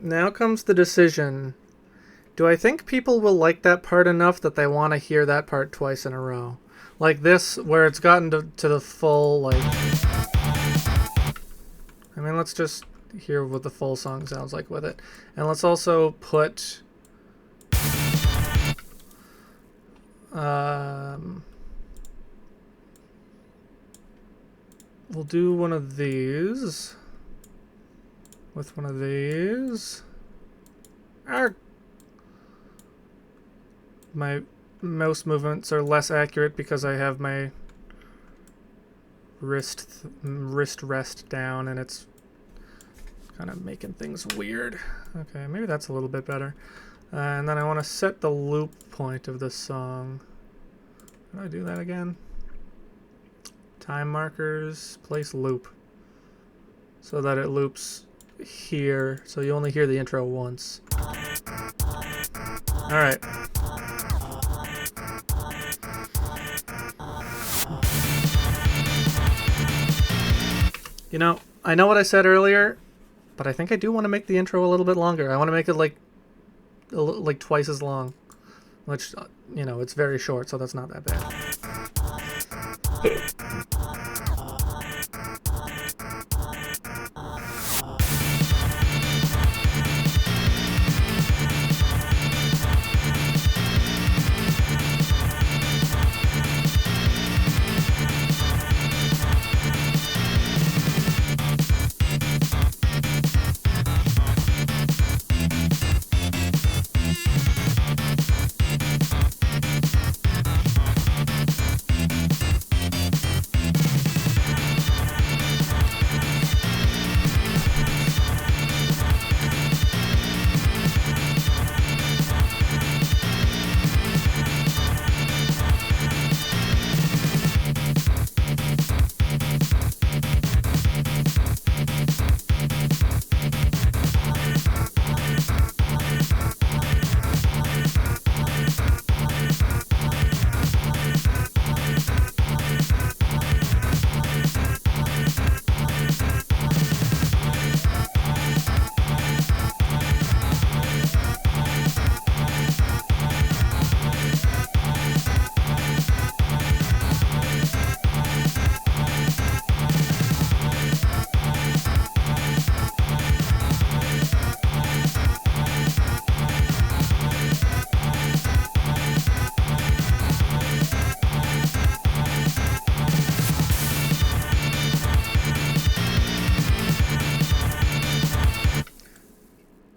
Now comes the decision. Do I think people will like that part enough that they want to hear that part twice in a row? Like this, where it's gotten to the full, like... I mean, let's just hear what the full song sounds like with it. And let's also put... we'll do one of these. With one of these. Arrgh. My mouse movements are less accurate because I have my wrist rest down and it's kind of making things weird. Okay, maybe that's a little bit better. And then I want to set the loop point of this song. How do I do that again? Time markers, place loop. So that it loops here, so you only hear the intro once. Alright. You know, I know what I said earlier, but I think I do want to make the intro a little bit longer. I want to make it like twice as long, which, you know, it's very short, so that's not that bad.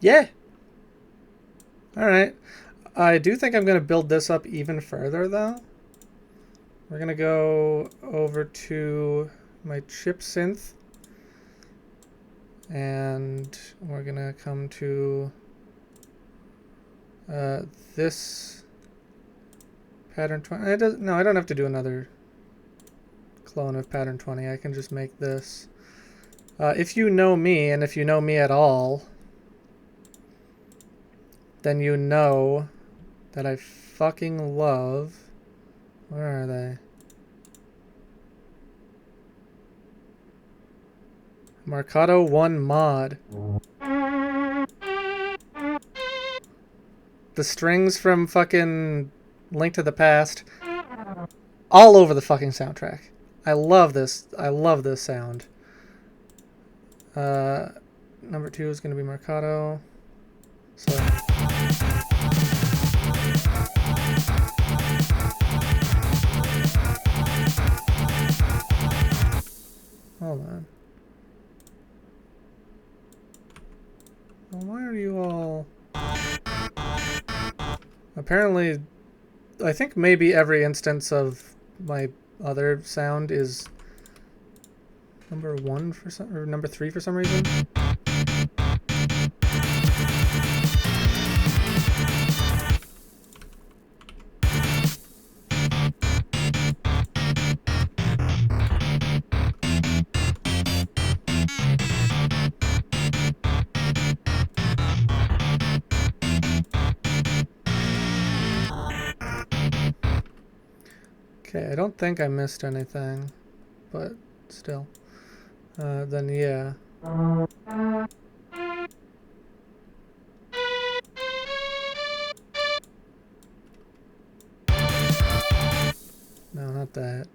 Yeah. Alright. I do think I'm going to build this up even further, though. We're going to go over to my chip synth. And we're going to come to this pattern 20. No, I don't have to do another clone of pattern 20. I can just make this. If you know me, and if you know me at all, then you know that I fucking love... Where are they? Marcato 1 mod. The strings from fucking Link to the Past all over the fucking soundtrack. I love this. I love this sound. Number 2 is going to be Marcato. So... Hold on. Well, why are you all... Apparently, I think maybe every instance of my other sound is number 1 for some, or number 3 for some reason. Okay, I don't think I missed anything, but still. Then yeah. No, not that.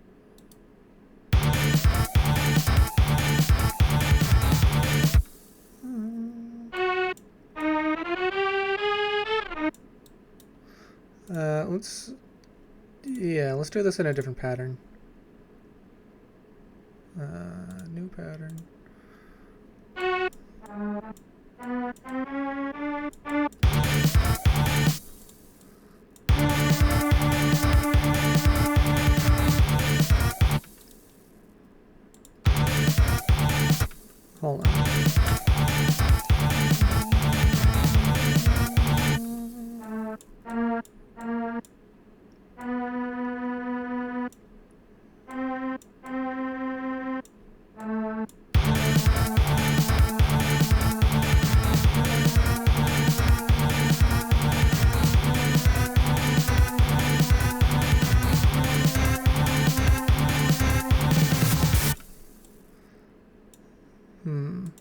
Let's do this in a different pattern. New pattern. Hold on.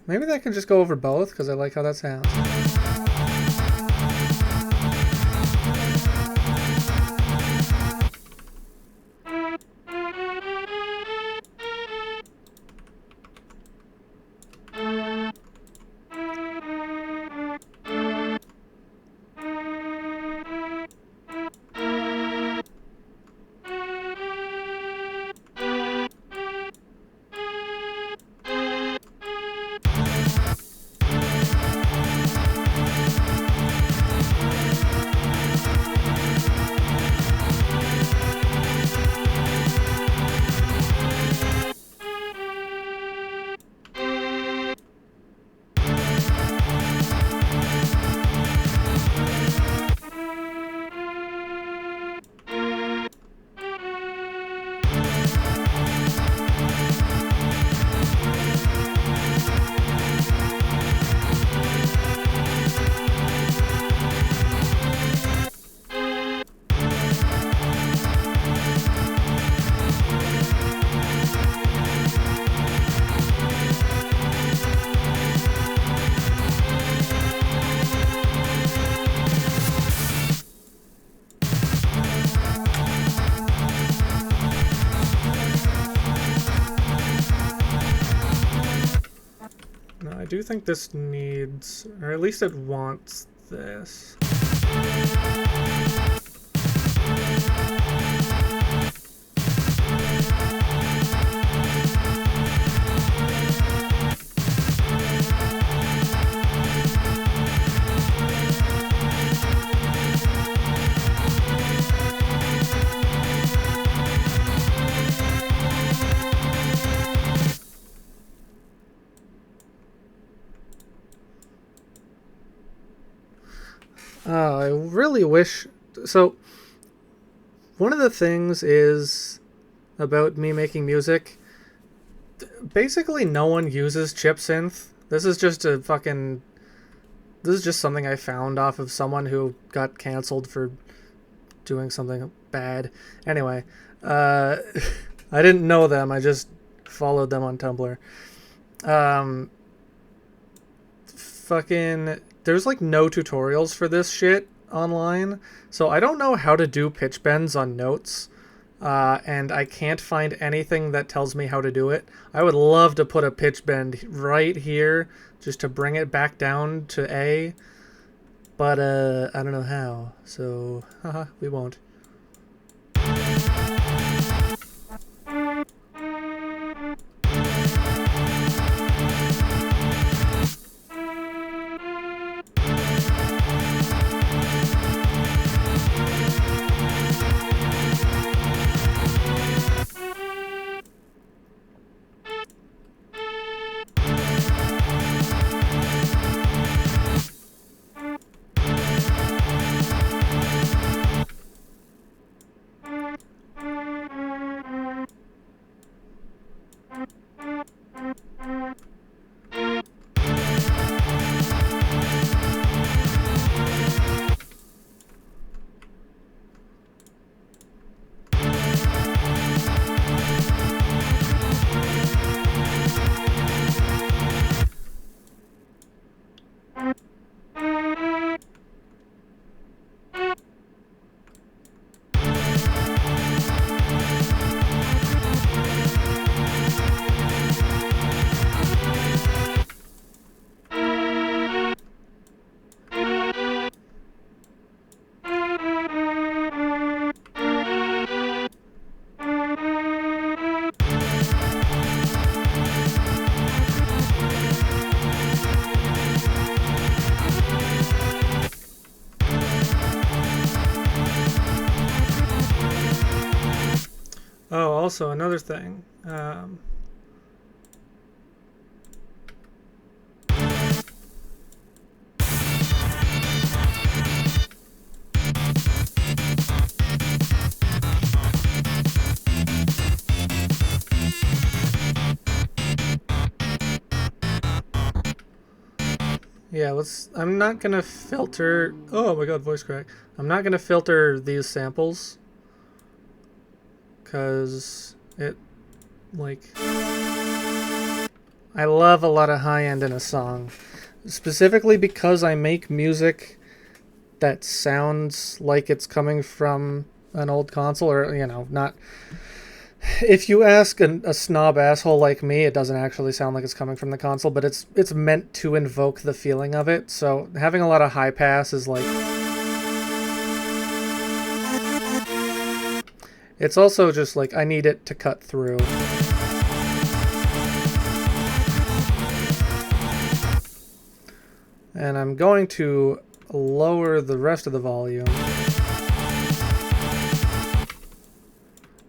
Maybe that can just go over both, because I like how that sounds. I do think this needs, or at least it wants this. I really wish... So, one of the things is about me making music, basically no one uses chip synth. This is just a fucking... This is just something I found off of someone who got canceled for doing something bad. Anyway, I didn't know them, I just followed them on Tumblr. Fucking... There's like no tutorials for this shit online, so I don't know how to do pitch bends on notes, and I can't find anything that tells me how to do it. I would love to put a pitch bend right here just to bring it back down to A, but I don't know how, so haha, we won't. Oh, also another thing. Yeah, I'm not gonna filter. Oh my god, voice crack. I'm not gonna filter these samples because it, like, I love a lot of high end in a song, specifically because I make music that sounds like it's coming from an old console, or not. If you ask a snob asshole like me, it doesn't actually sound like it's coming from the console, but it's meant to invoke the feeling of it. So having a lot of high pass is like, it's also just like I need it to cut through. And I'm going to lower the rest of the volume.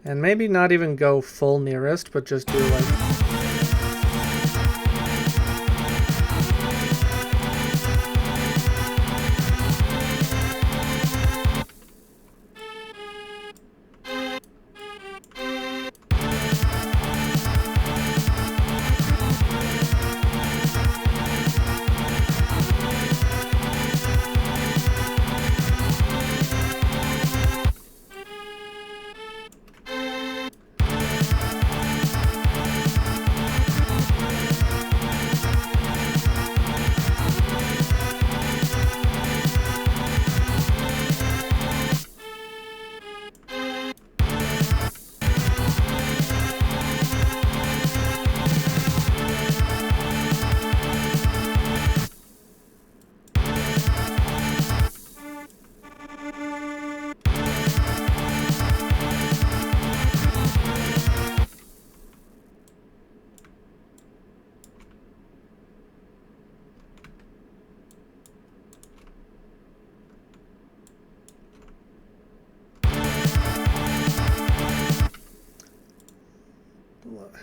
And maybe not even go full nearest, but just do like...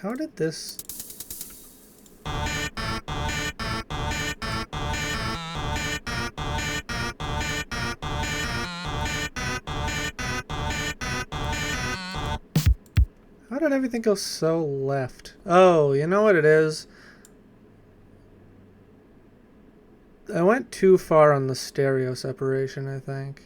How did this... How did everything go so left? Oh, you know what it is? I went too far on the stereo separation, I think.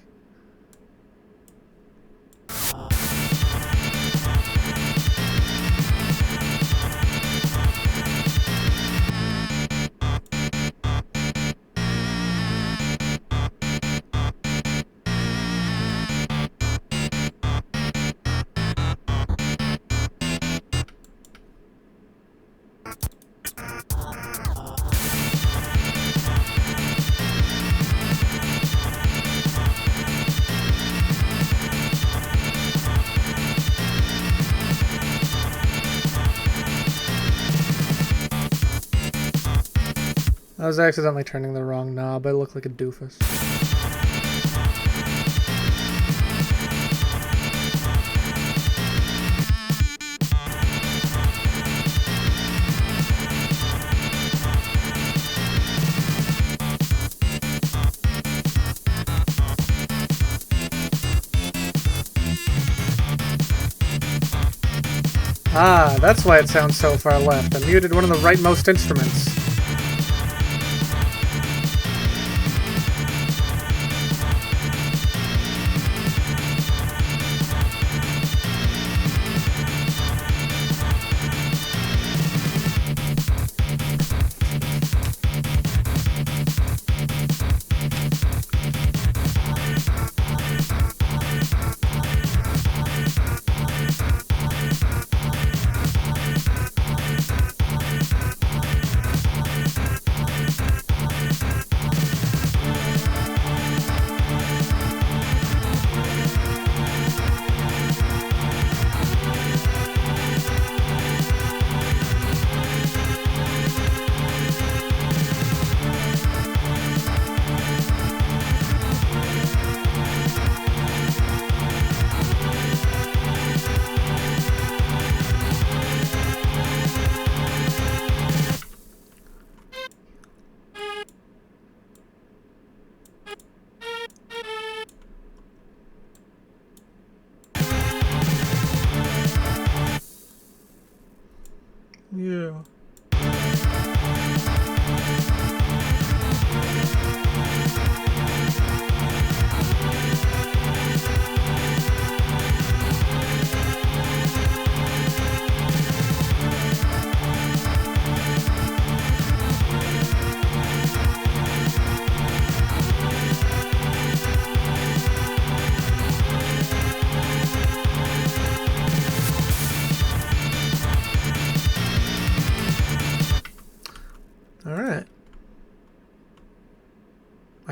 I was accidentally turning the wrong knob. I look like a doofus. Ah, that's why it sounds so far left. I muted one of the rightmost instruments.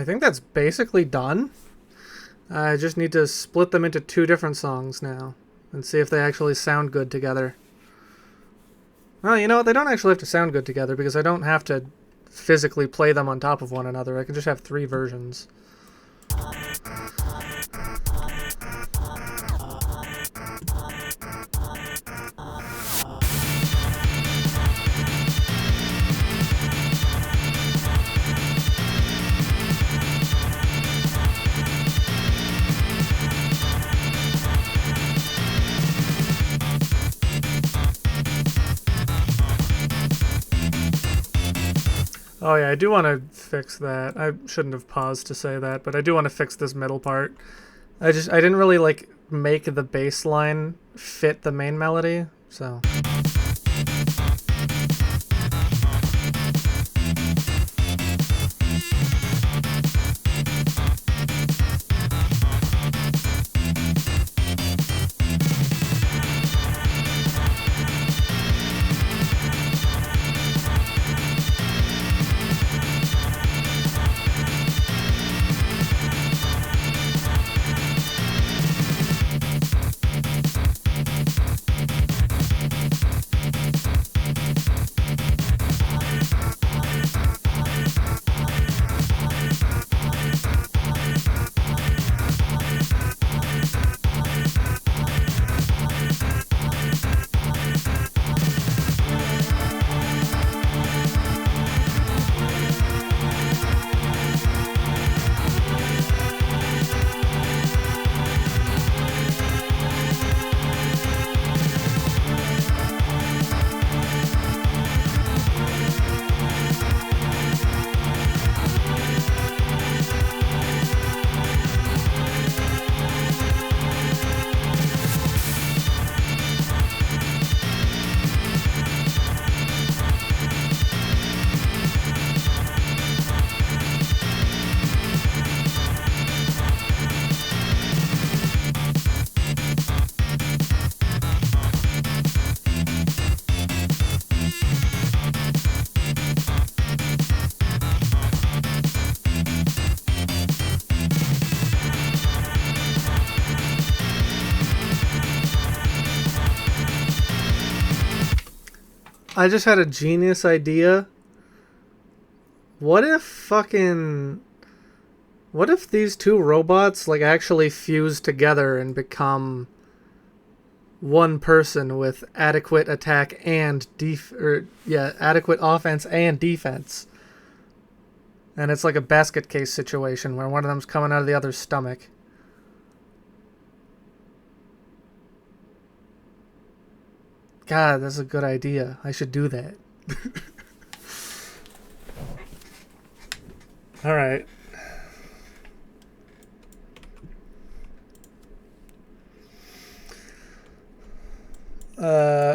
I think that's basically done. I just need to split them into 2 different songs now and see if they actually sound good together. Well, you know what? They don't actually have to sound good together because I don't have to physically play them on top of one another. I can just have 3 versions. Oh yeah, I do want to fix that. I shouldn't have paused to say that, but I do want to fix this middle part. I didn't really like make the bass line fit the main melody, so. I just had a genius idea. What if these 2 robots like actually fuse together and become one person with adequate attack and adequate offense and defense. And it's like a basket case situation where one of them's coming out of the other's stomach. God, that's a good idea. I should do that. All right.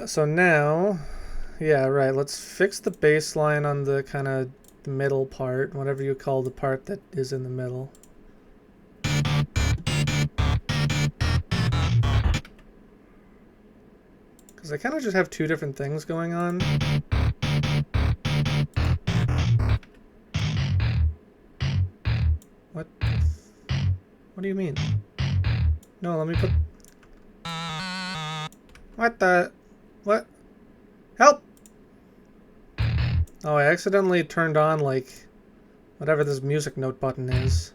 So now, yeah, right. Let's fix the baseline on the kind of middle part, whatever you call the part that is in the middle. Because I kind of just have 2 different things going on. What do you mean? No, let me put... What the... What? Help! Oh, I accidentally turned on, like, whatever this music note button is.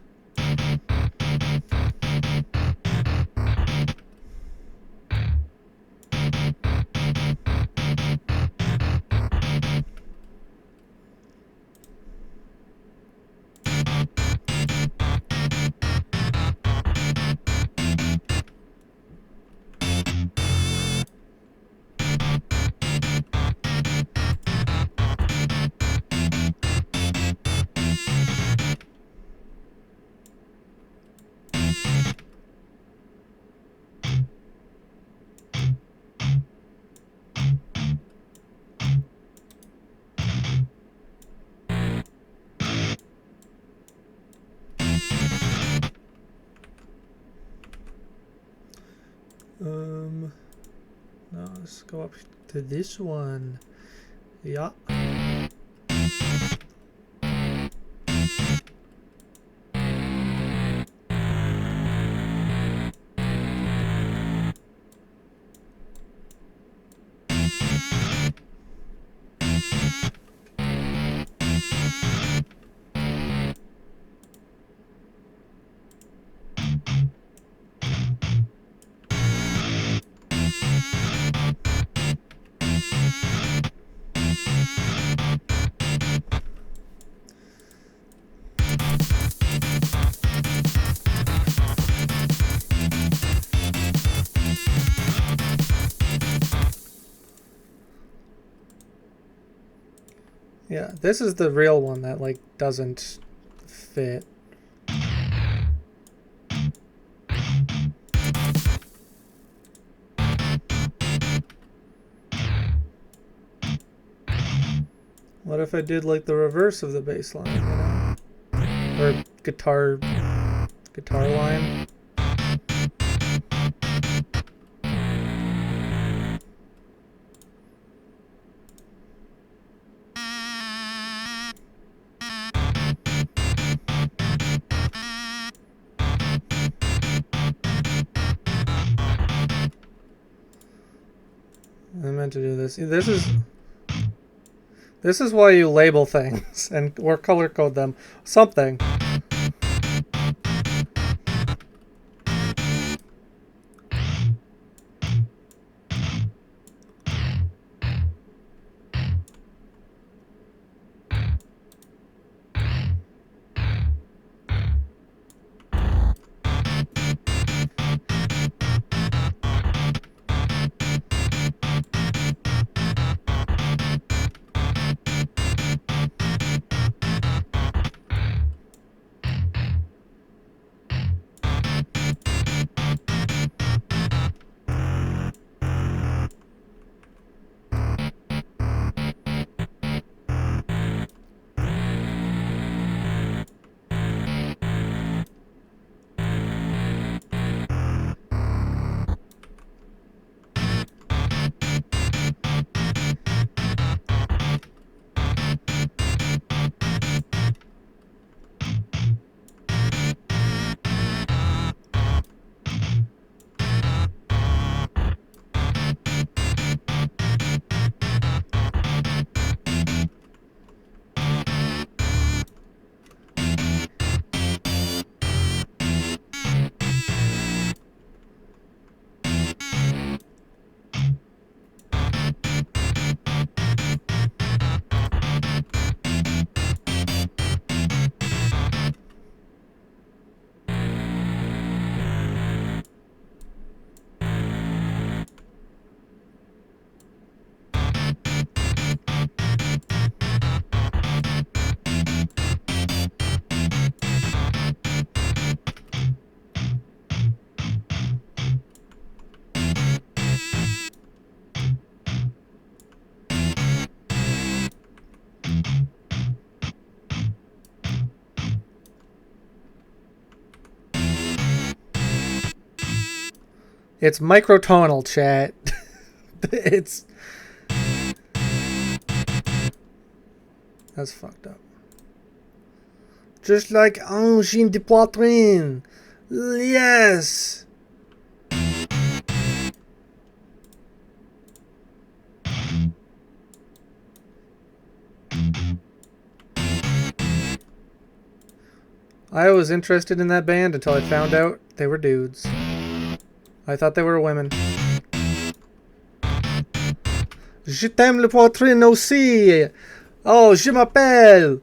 No, let's go up to this one. Yeah. Yeah, this is the real one that, like, doesn't fit. What if I did, like, the reverse of the bass line, you know? Or guitar line? I meant to do this. This is why you label things and or color code them. Something. It's microtonal, chat. It's... That's fucked up. Just like Angine de Poitrine. Yes! I was interested in that band until I found out they were dudes. I thought they were women. Je t'aime le poitrine aussi. Oh, je m'appelle.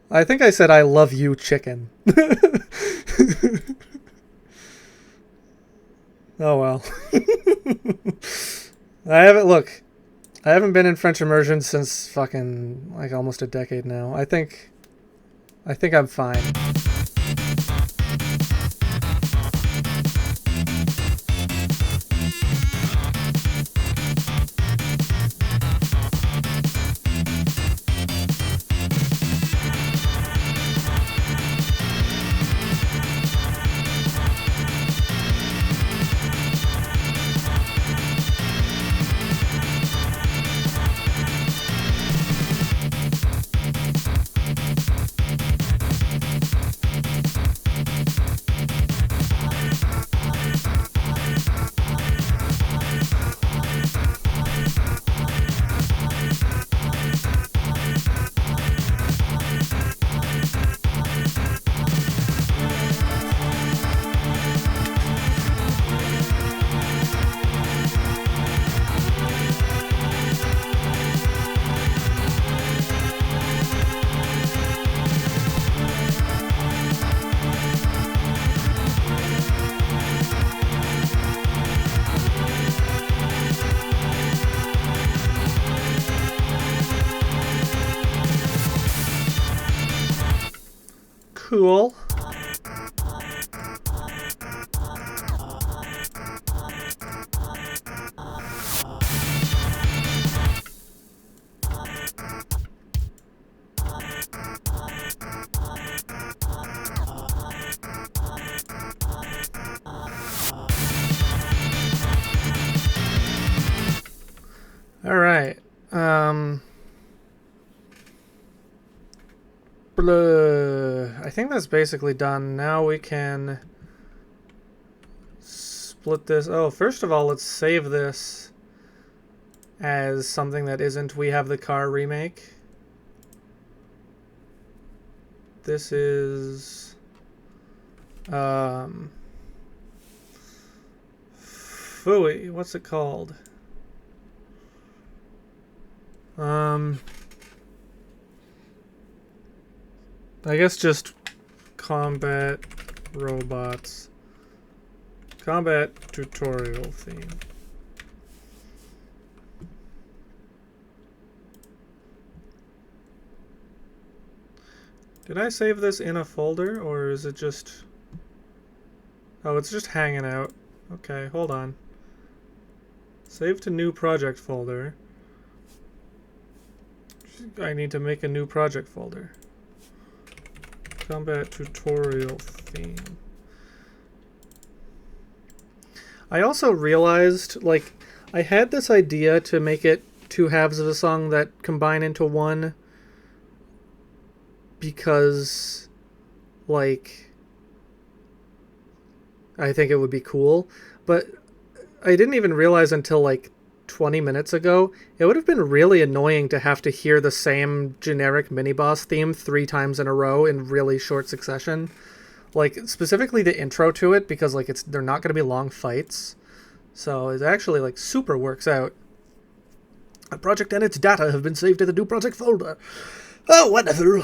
I think I said I love you, chicken. Oh well. I haven't been in French immersion since fucking like almost a decade now. I think I'm fine. Cool. All right. I think that's basically done. Now we can split this. Oh, first of all, let's save this as something that isn't We Have the Car remake. This is Phooey. What's it called? I guess just Combat Robots. Combat Tutorial Theme. Did I save this in a folder, or is it just... Oh, it's just hanging out. Okay, hold on. Save to new project folder. I need to make a new project folder. Combat Tutorial Theme. I also realized, like, I had this idea to make it two halves of a song that combine into one because, like, I think it would be cool, but I didn't even realize until, like, 20 minutes ago, it would have been really annoying to have to hear the same generic mini-boss theme 3 times in a row in really short succession. Like, specifically the intro to it, because, like, they're not going to be long fights. So it actually, like, super works out. A project and its data have been saved to the new project folder. Oh, wonderful!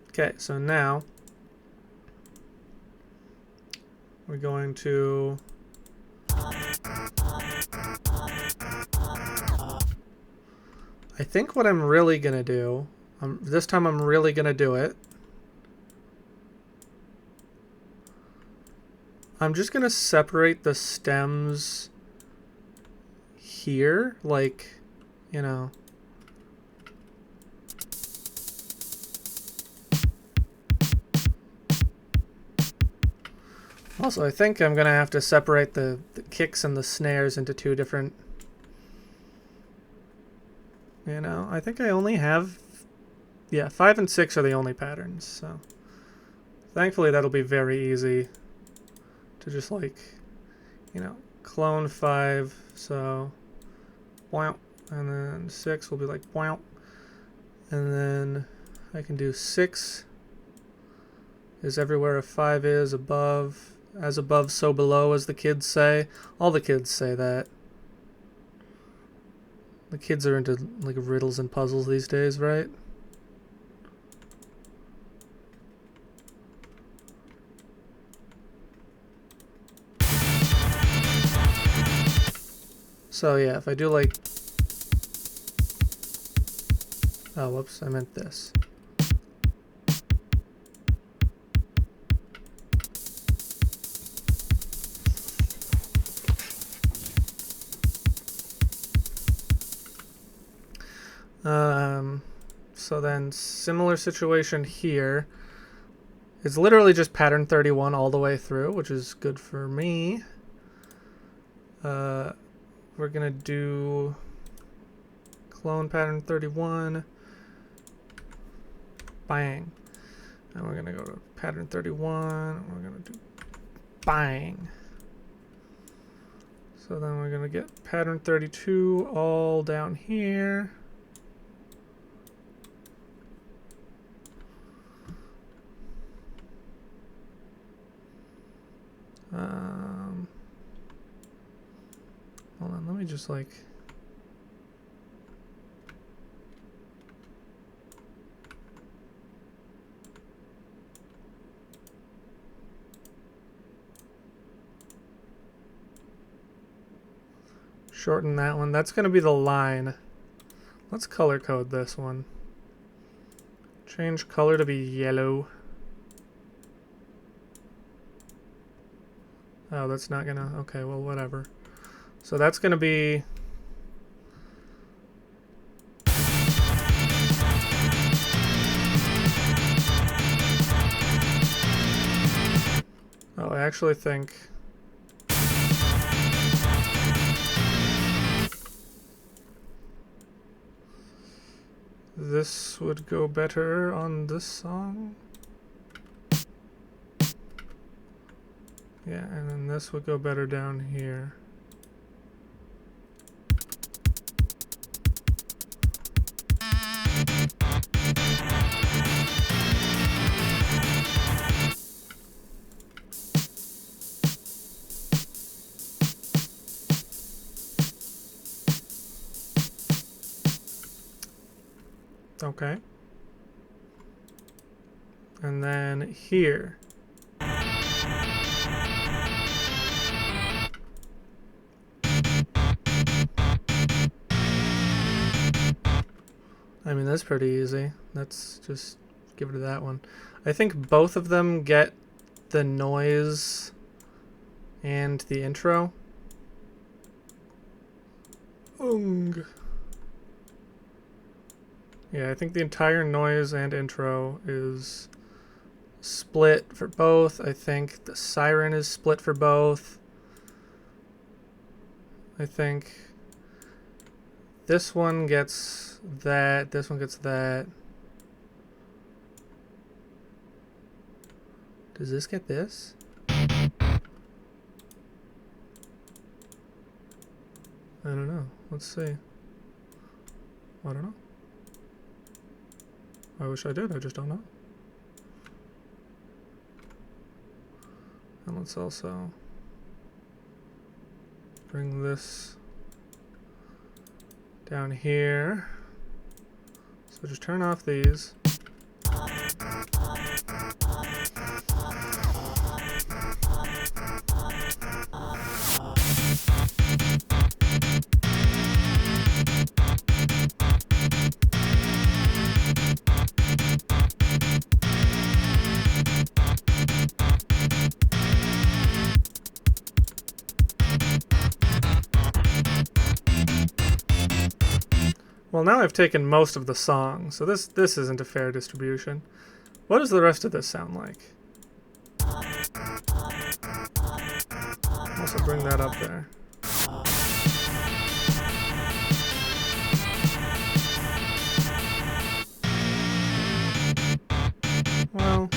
Okay, so now we're going to... I think what I'm really going to do, this time I'm really going to do it. I'm just going to separate the stems here, like, you know. Also, I think I'm going to have to separate the kicks and the snares into 2 different... You know, I think I only have... Yeah, 5 and 6 are the only patterns, so... Thankfully, that'll be very easy to just, like, you know, clone 5, so... Wow. And then 6 will be like, wow. And then I can do 6 is everywhere a 5 is, above... As above, so below, as the kids say. All the kids say that. The kids are into, like, riddles and puzzles these days, right? So, yeah, if I do, like... Oh, whoops, I meant this. So then similar situation here. It's literally just pattern 31 all the way through, which is good for me. We're gonna do clone pattern 31. Bang. And we're gonna go to pattern 31. We're gonna do bang. So then we're gonna get pattern 32 all down here. Hold on, let me just like... shorten that one. That's going to be the line. Let's color code this one. Change color to be yellow. Oh, that's not gonna... Okay, well, whatever. So that's gonna be... Oh, I actually think... this would go better on this song. Yeah, and then this would go better down here. Okay. And then here. I mean, that's pretty easy. Let's just give it to that one. I think both of them get the noise and the intro. Yeah, I think the entire noise and intro is split for both. I think the siren is split for both. I think this one gets that, this one gets that. Does this get this? I don't know. Let's see. I don't know. I wish I did, I just don't know. And let's also bring this down here. So just turn off these. Well, now I've taken most of the song, so this isn't a fair distribution. What does the rest of this sound like? Also bring that up there. Well...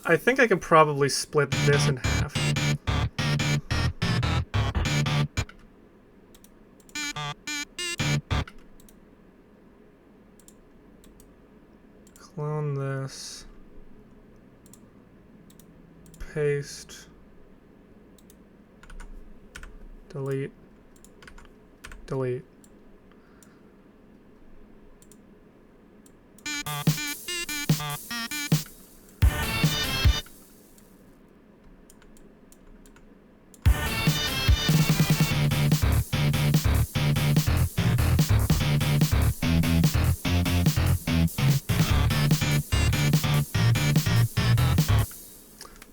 I think I could probably split this in half. Clone this. Paste. Delete. Delete.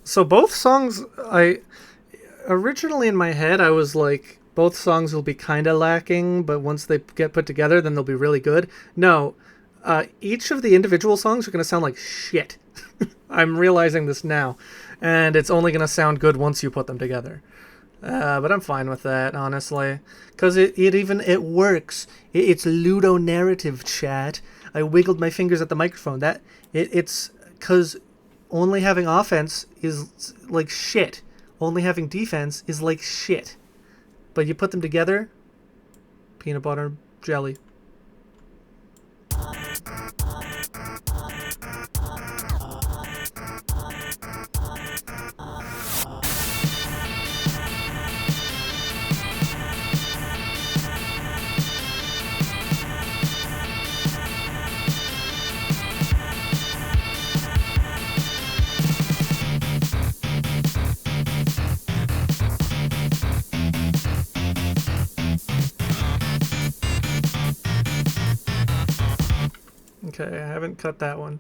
So both songs, originally in my head, I was like, both songs will be kind of lacking, but once they get put together, then they'll be really good. No, each of the individual songs are going to sound like shit. I'm realizing this now, and it's only going to sound good once you put them together. But I'm fine with that, honestly, because it works. It's ludonarrative, chat. I wiggled my fingers at the microphone. It's because only having offense is like shit. Only having defense is like shit. But you put them together, peanut butter jelly. Okay, I haven't cut that one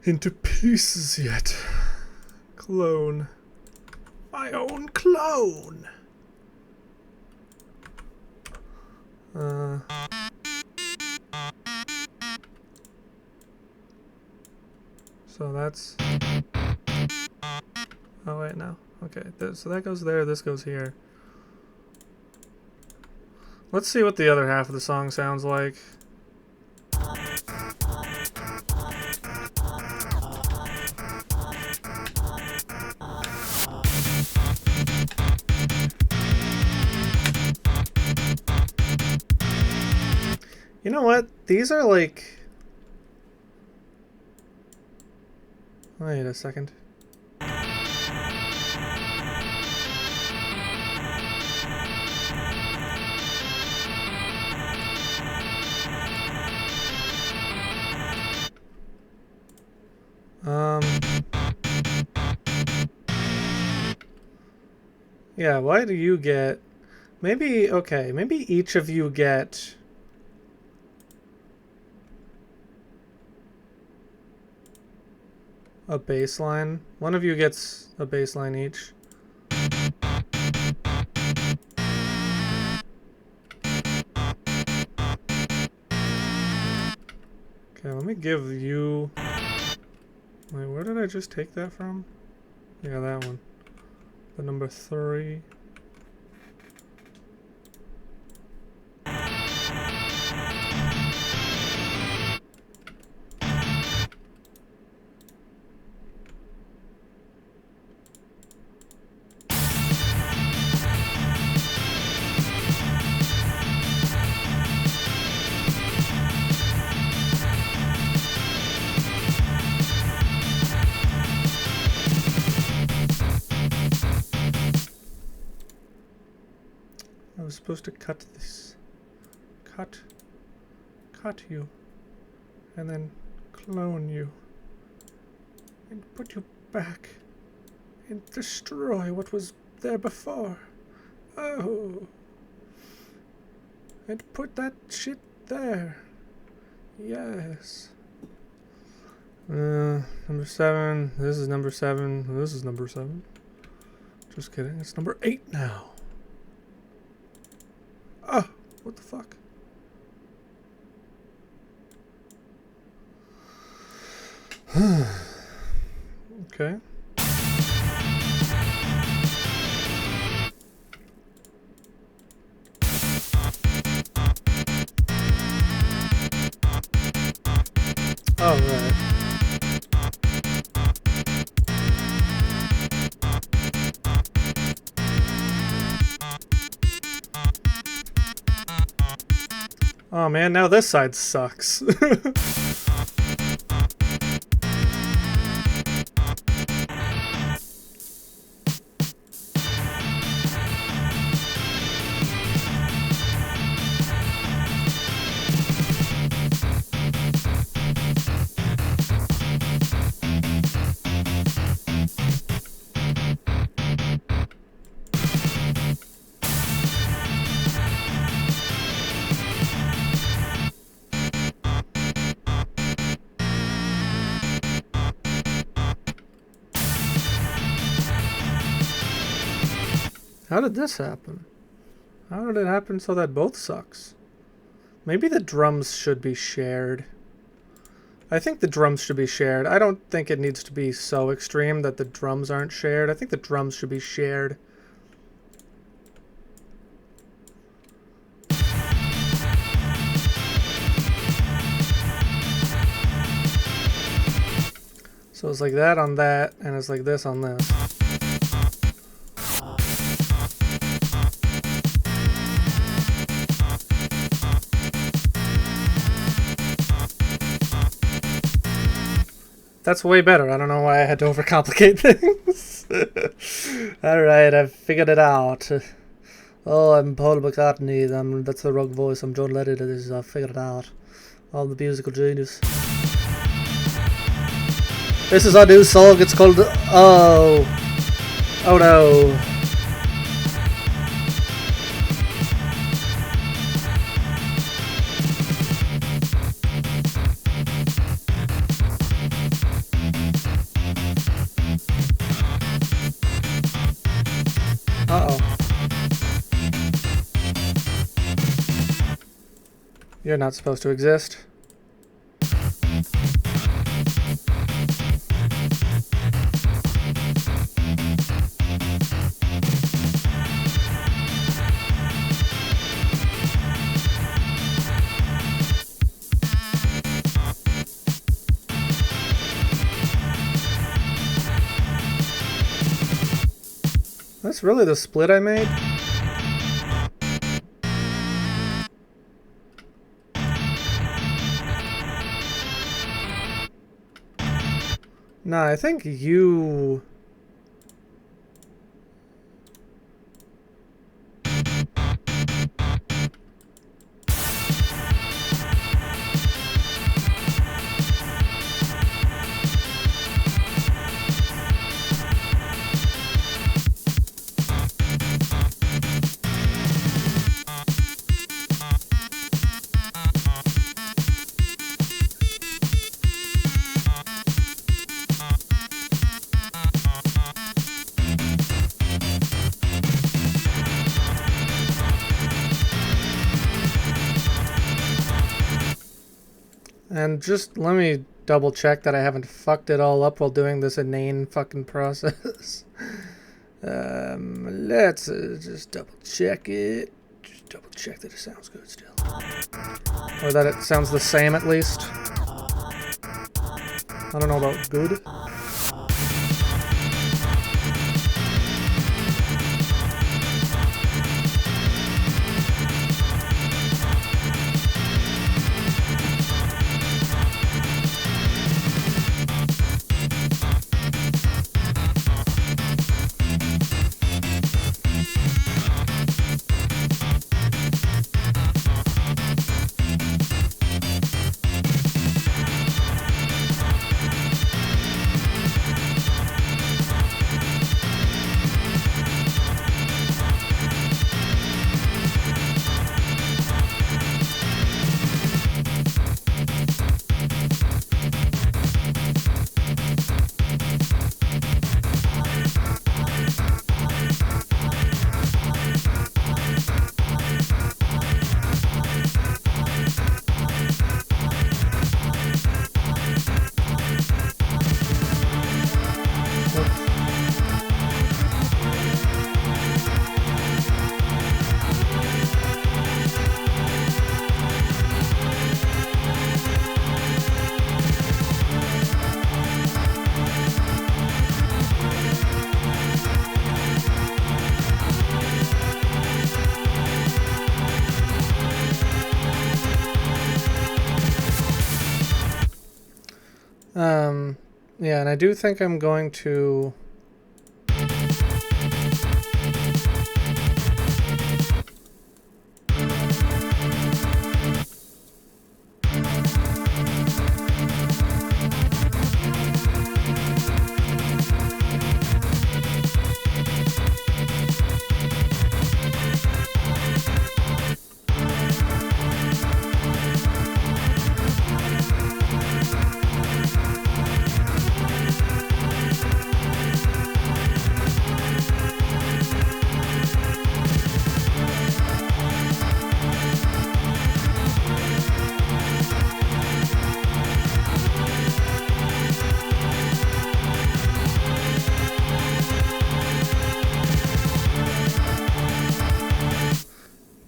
into pieces yet. Clone. My own clone! So that's... Oh wait, no. Okay, so that goes there, this goes here. Let's see what the other half of the song sounds like. You know what? These are like... Wait a second. Yeah, why do you get... Maybe, okay, maybe each of you get... a bass line. One of you gets a bass line each. Okay, let me give you... Wait, where did I just take that from? Yeah, that one. The number 3. I was supposed to cut this. Cut you. And then clone you. And put you back. And destroy what was there before. Oh. And put that shit there. Yes. Number 7. This is number 7. This is number 7. Just kidding. It's number 8 now. Oh, what the fuck? Okay. All right. Oh man, now this side sucks. How did this happen? How did it happen so that both sucks? Maybe the drums should be shared. I think the drums should be shared. I don't think it needs to be so extreme that the drums aren't shared. I think the drums should be shared. So it's like that on that, and it's like this on this. That's way better. I don't know why I had to overcomplicate things. Alright, I've figured it out. Oh, I'm Paul McCartney. That's the wrong voice. I'm John Lennon. I figured it out. I'm the musical genius. This is our new song. It's called... Oh. Oh no. Uh-oh. You're not supposed to exist. That's really the split I made? Nah, I think you... And just let me double check that I haven't fucked it all up while doing this inane fucking process. Let's just double check it. Just double check that it sounds good still. Or that it sounds the same at least. I don't know about good. Yeah, and I do think I'm going to...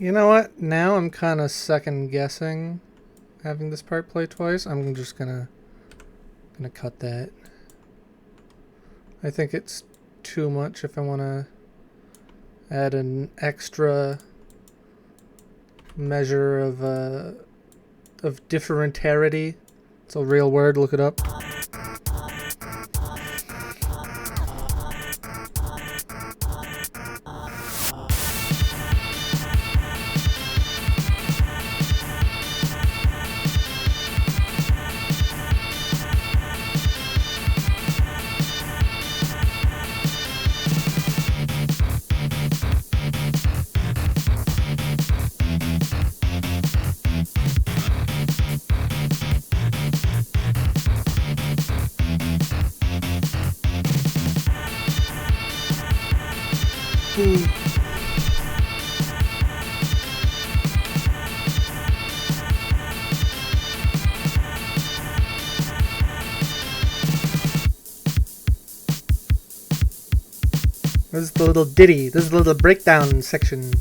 You know what? Now I'm kind of second guessing having this part play twice. I'm just gonna cut that. I think it's too much if I want to add an extra measure of differentarity. It's a real word, look it up. fool. This is the little ditty. This is the little breakdown section.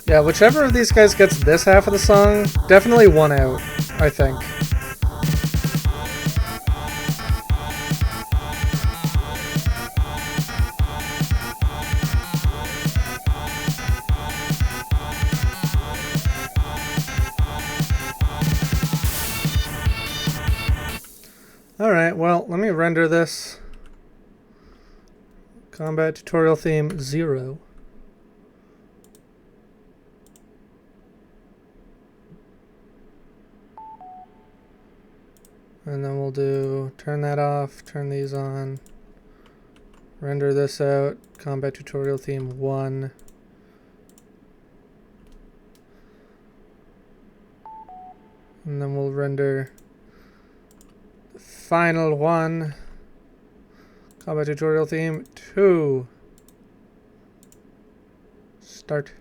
Yeah, whichever of these guys gets this half of the song, definitely won out, I think. Alright, well, let me render this. Combat tutorial theme 0. And then we'll do turn that off, turn these on, render this out, combat tutorial theme 1. And then we'll render the final one, combat tutorial theme 2. Start.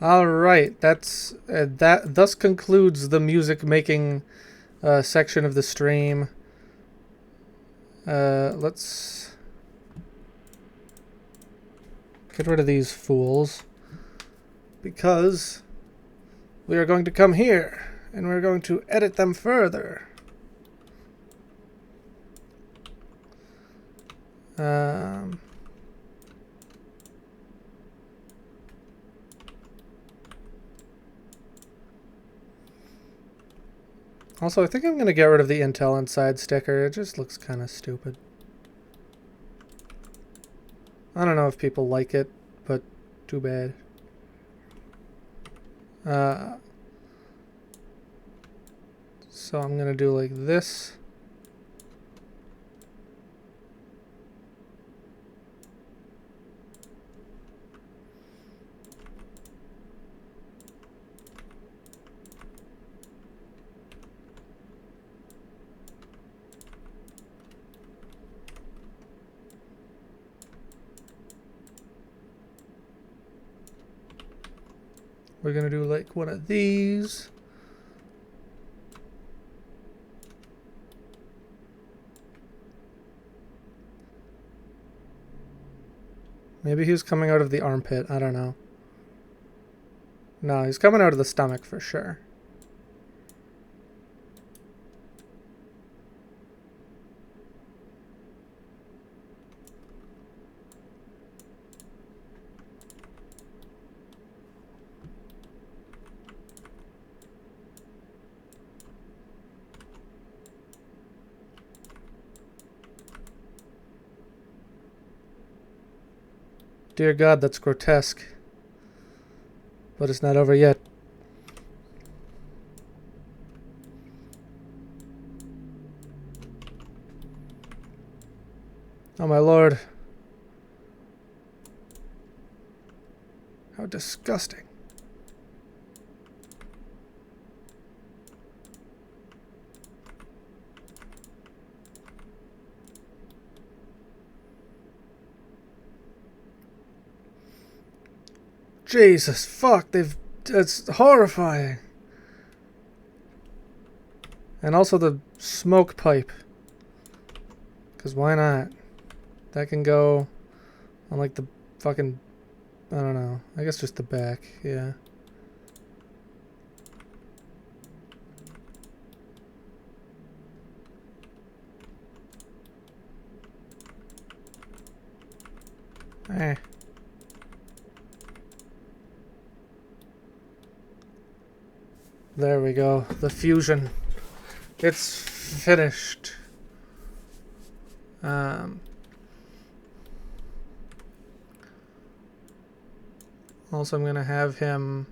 Alright, that's that thus concludes the music making section of the stream. Let's get rid of these fools, because we are going to come here and we're going to edit them further. Also, I think I'm going to get rid of the Intel Inside sticker. It just looks kind of stupid. I don't know if people like it, but too bad. So I'm going to do like this. We're going to do like one of these. Maybe he's coming out of the armpit. I don't know. No, he's coming out of the stomach for sure. Dear God, that's grotesque. But it's not over yet. Oh my lord. How disgusting. Jesus, fuck, it's horrifying. And also the smoke pipe. Because why not? That can go on like the fucking, I don't know, I guess just the back, yeah. Eh. There we go. The fusion. It's finished. Also, I'm going to have him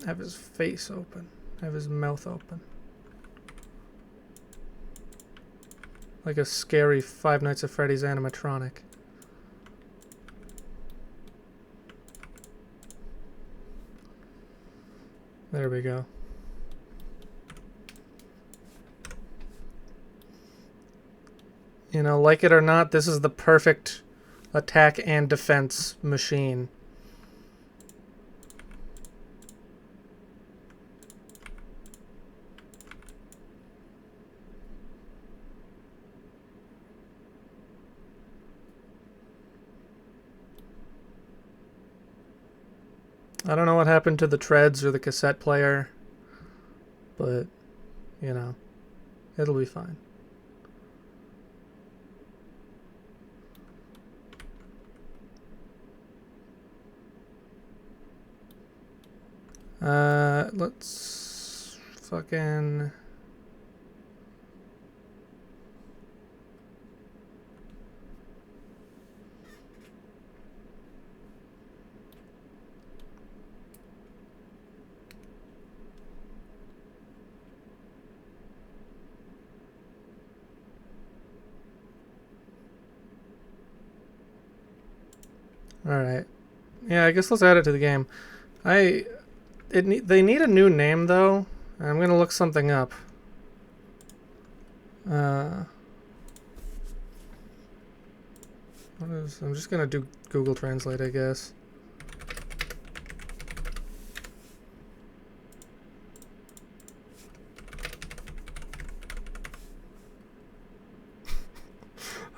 have his face open. Have his mouth open. Like a scary Five Nights at Freddy's animatronic. There we go. You know, like it or not, this is the perfect attack and defense machine. I don't know what happened to the treads or the cassette player, but, you know, it'll be fine. Let's fucking... Alright. Yeah, I guess let's add it to the game. They need a new name, though. I'm gonna look something up. I'm just gonna do Google Translate, I guess.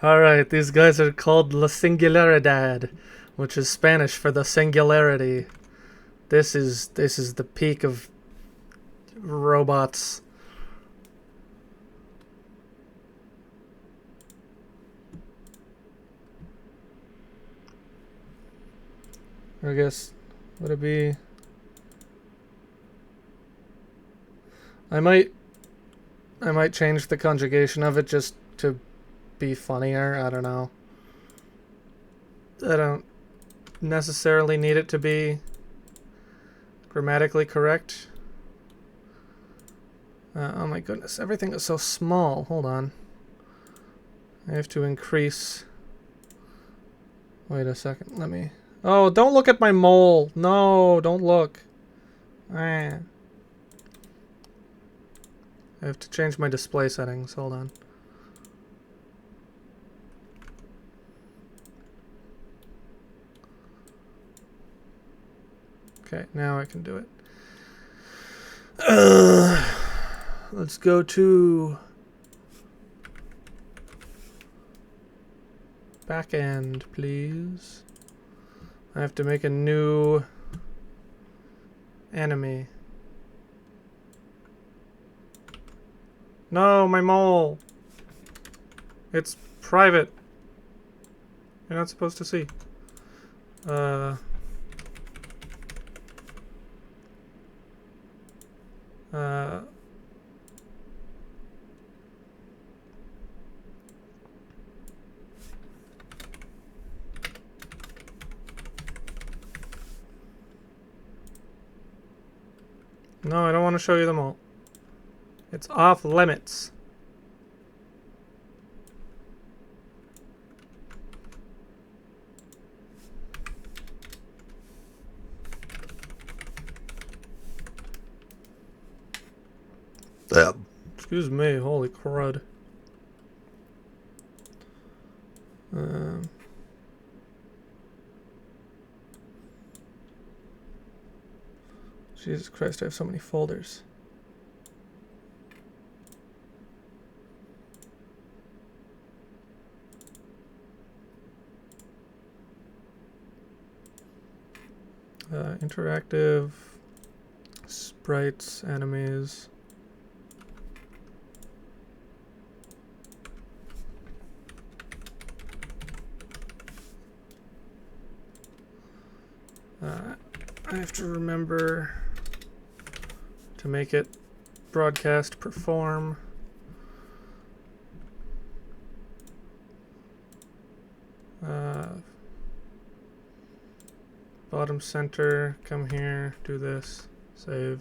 Alright, these guys are called La Singularidad, which is Spanish for the singularity. This is the peak of robots. I guess, would it be... I might change the conjugation of it just to be funnier. I don't know. I don't necessarily need it to be grammatically correct. Oh my goodness, everything is so small. Hold on. I have to increase... Wait a second, let me... Oh, don't look at my mole! No, don't look. I have to change my display settings. Hold on. Okay, now I can do it. Let's go to backend, please. I have to make a new enemy. No, my mole. It's private. You're not supposed to see. No, I don't want to show you them all. It's off limits. Excuse me, holy crud. Jesus Christ, I have so many folders. Interactive, sprites, enemies. I have to remember to make it broadcast perform. Bottom center, come here, do this, save.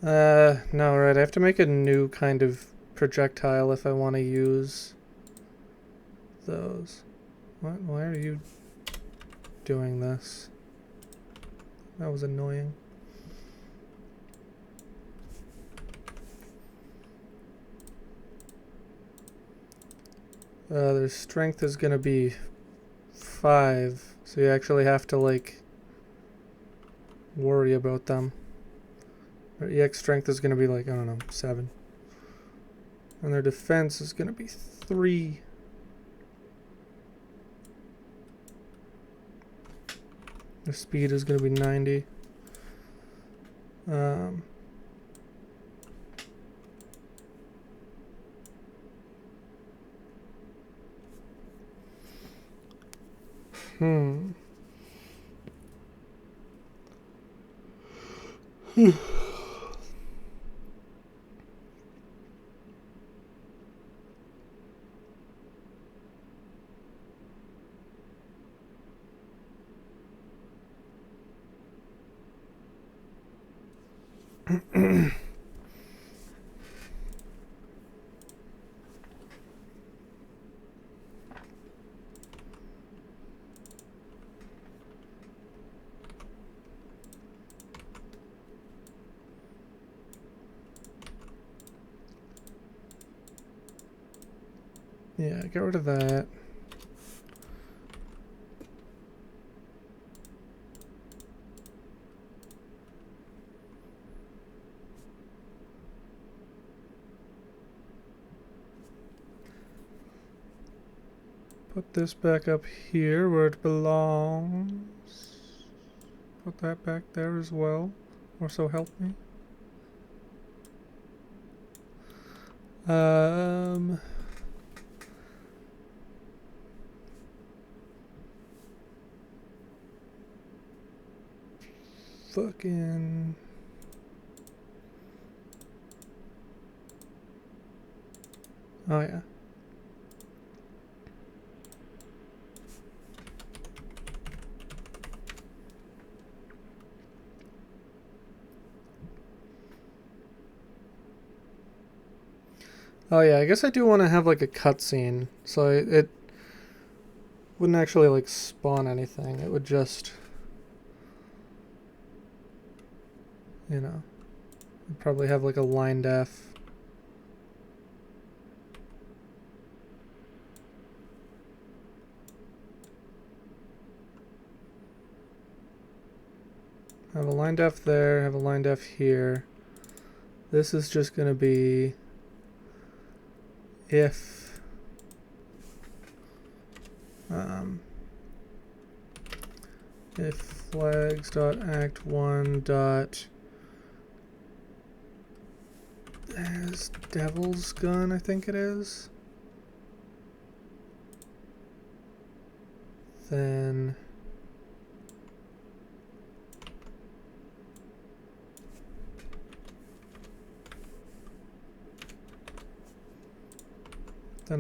No, right. I have to make a new kind of projectile if I want to use those. What? Why are you doing this? That was annoying. Their strength is gonna be 5, so you actually have to, like, worry about them. Their EX strength is gonna be, like, I don't know, 7. And their defense is gonna be 3. Their speed is gonna be 90. Hmm. Yeah, get rid of that. Put this back up here where it belongs. Put that back there as well. Or so help me. Fucking... Oh, yeah. Oh, yeah, I guess I do want to have, like, a cutscene, so it wouldn't actually, like, spawn anything. It would just... You know... I'd probably have, like, a line def. Have a line def there, have a line def here. This is just going to be if flags.act1 dot as devil's gun, I think it is, then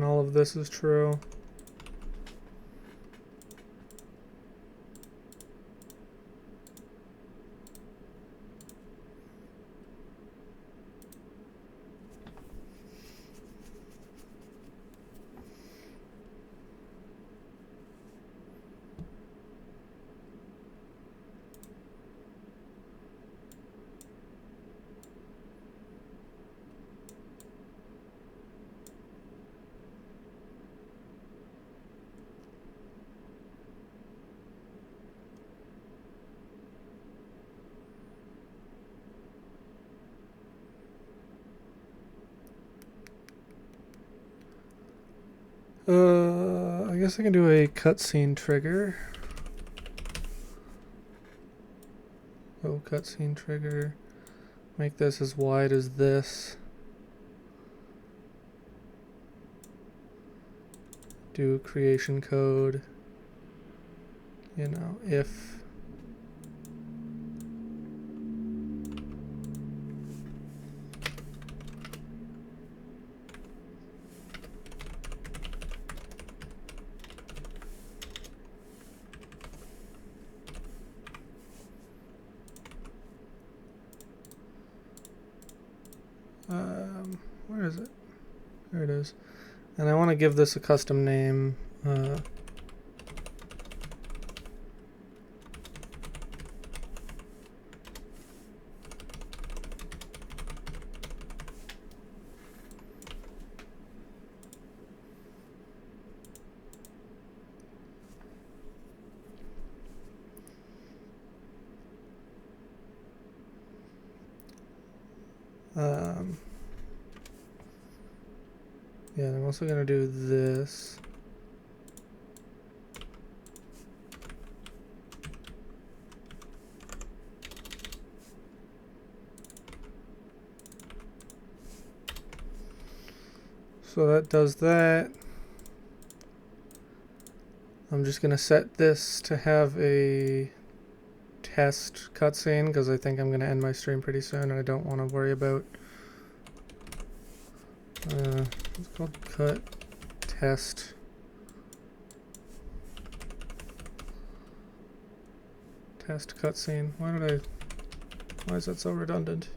all of this is true. I guess I can do a cutscene trigger. Oh, cutscene trigger. Make this as wide as this. Do creation code. You know, if... Where is it? There it is. And I want to give this a custom name. Yeah, I'm also going to do this. So that does that. I'm just going to set this to have a test cutscene because I think I'm going to end my stream pretty soon and I don't want to worry about it's called cut test. Test cutscene. Why is that so redundant?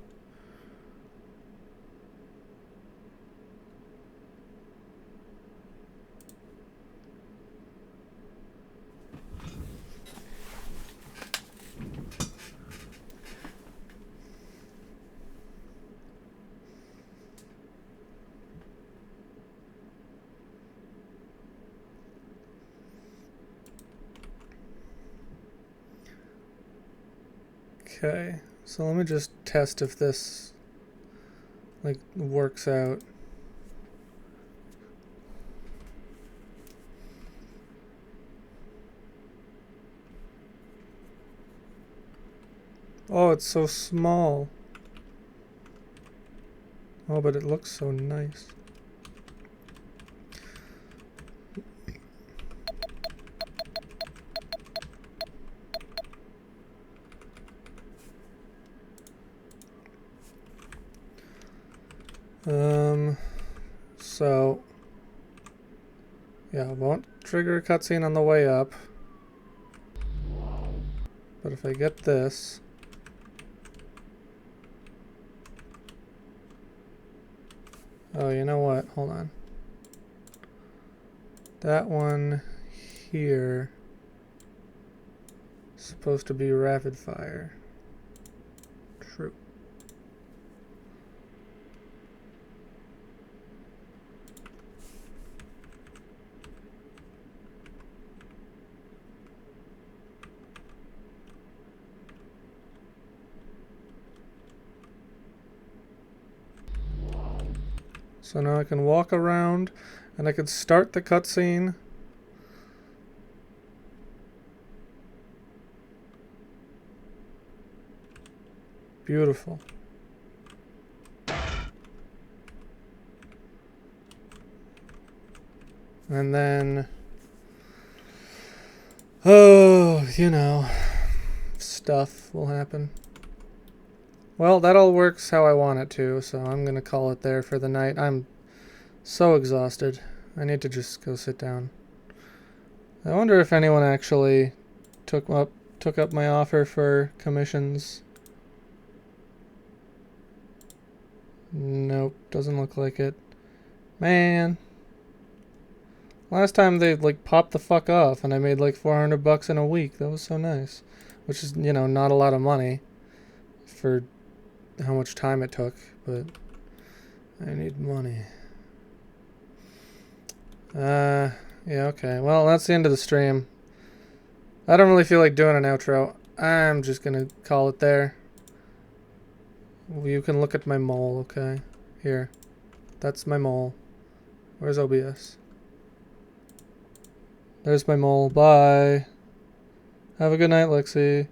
Okay, so let me just test if this like works out. Oh, it's so small. Oh, but it looks so nice. So yeah, I won't trigger a cutscene on the way up. But if I get this, oh, you know what? Hold on. That one here is supposed to be rapid fire. True. So now I can walk around and I can start the cutscene. Beautiful. And then, oh, you know, stuff will happen. Well, that all works how I want it to, so I'm going to call it there for the night. I'm so exhausted. I need to just go sit down. I wonder if anyone actually took up my offer for commissions. Nope, doesn't look like it. Man. Last time they like popped the fuck off and I made like $400 in a week. That was so nice. Which is, you know, not a lot of money for how much time it took, but I need money. Yeah, okay. Well, that's the end of the stream. I don't really feel like doing an outro. I'm just gonna call it there. You can look at my mole, okay? Here. That's my mole. Where's OBS? There's my mole. Bye. Have a good night, Lexi.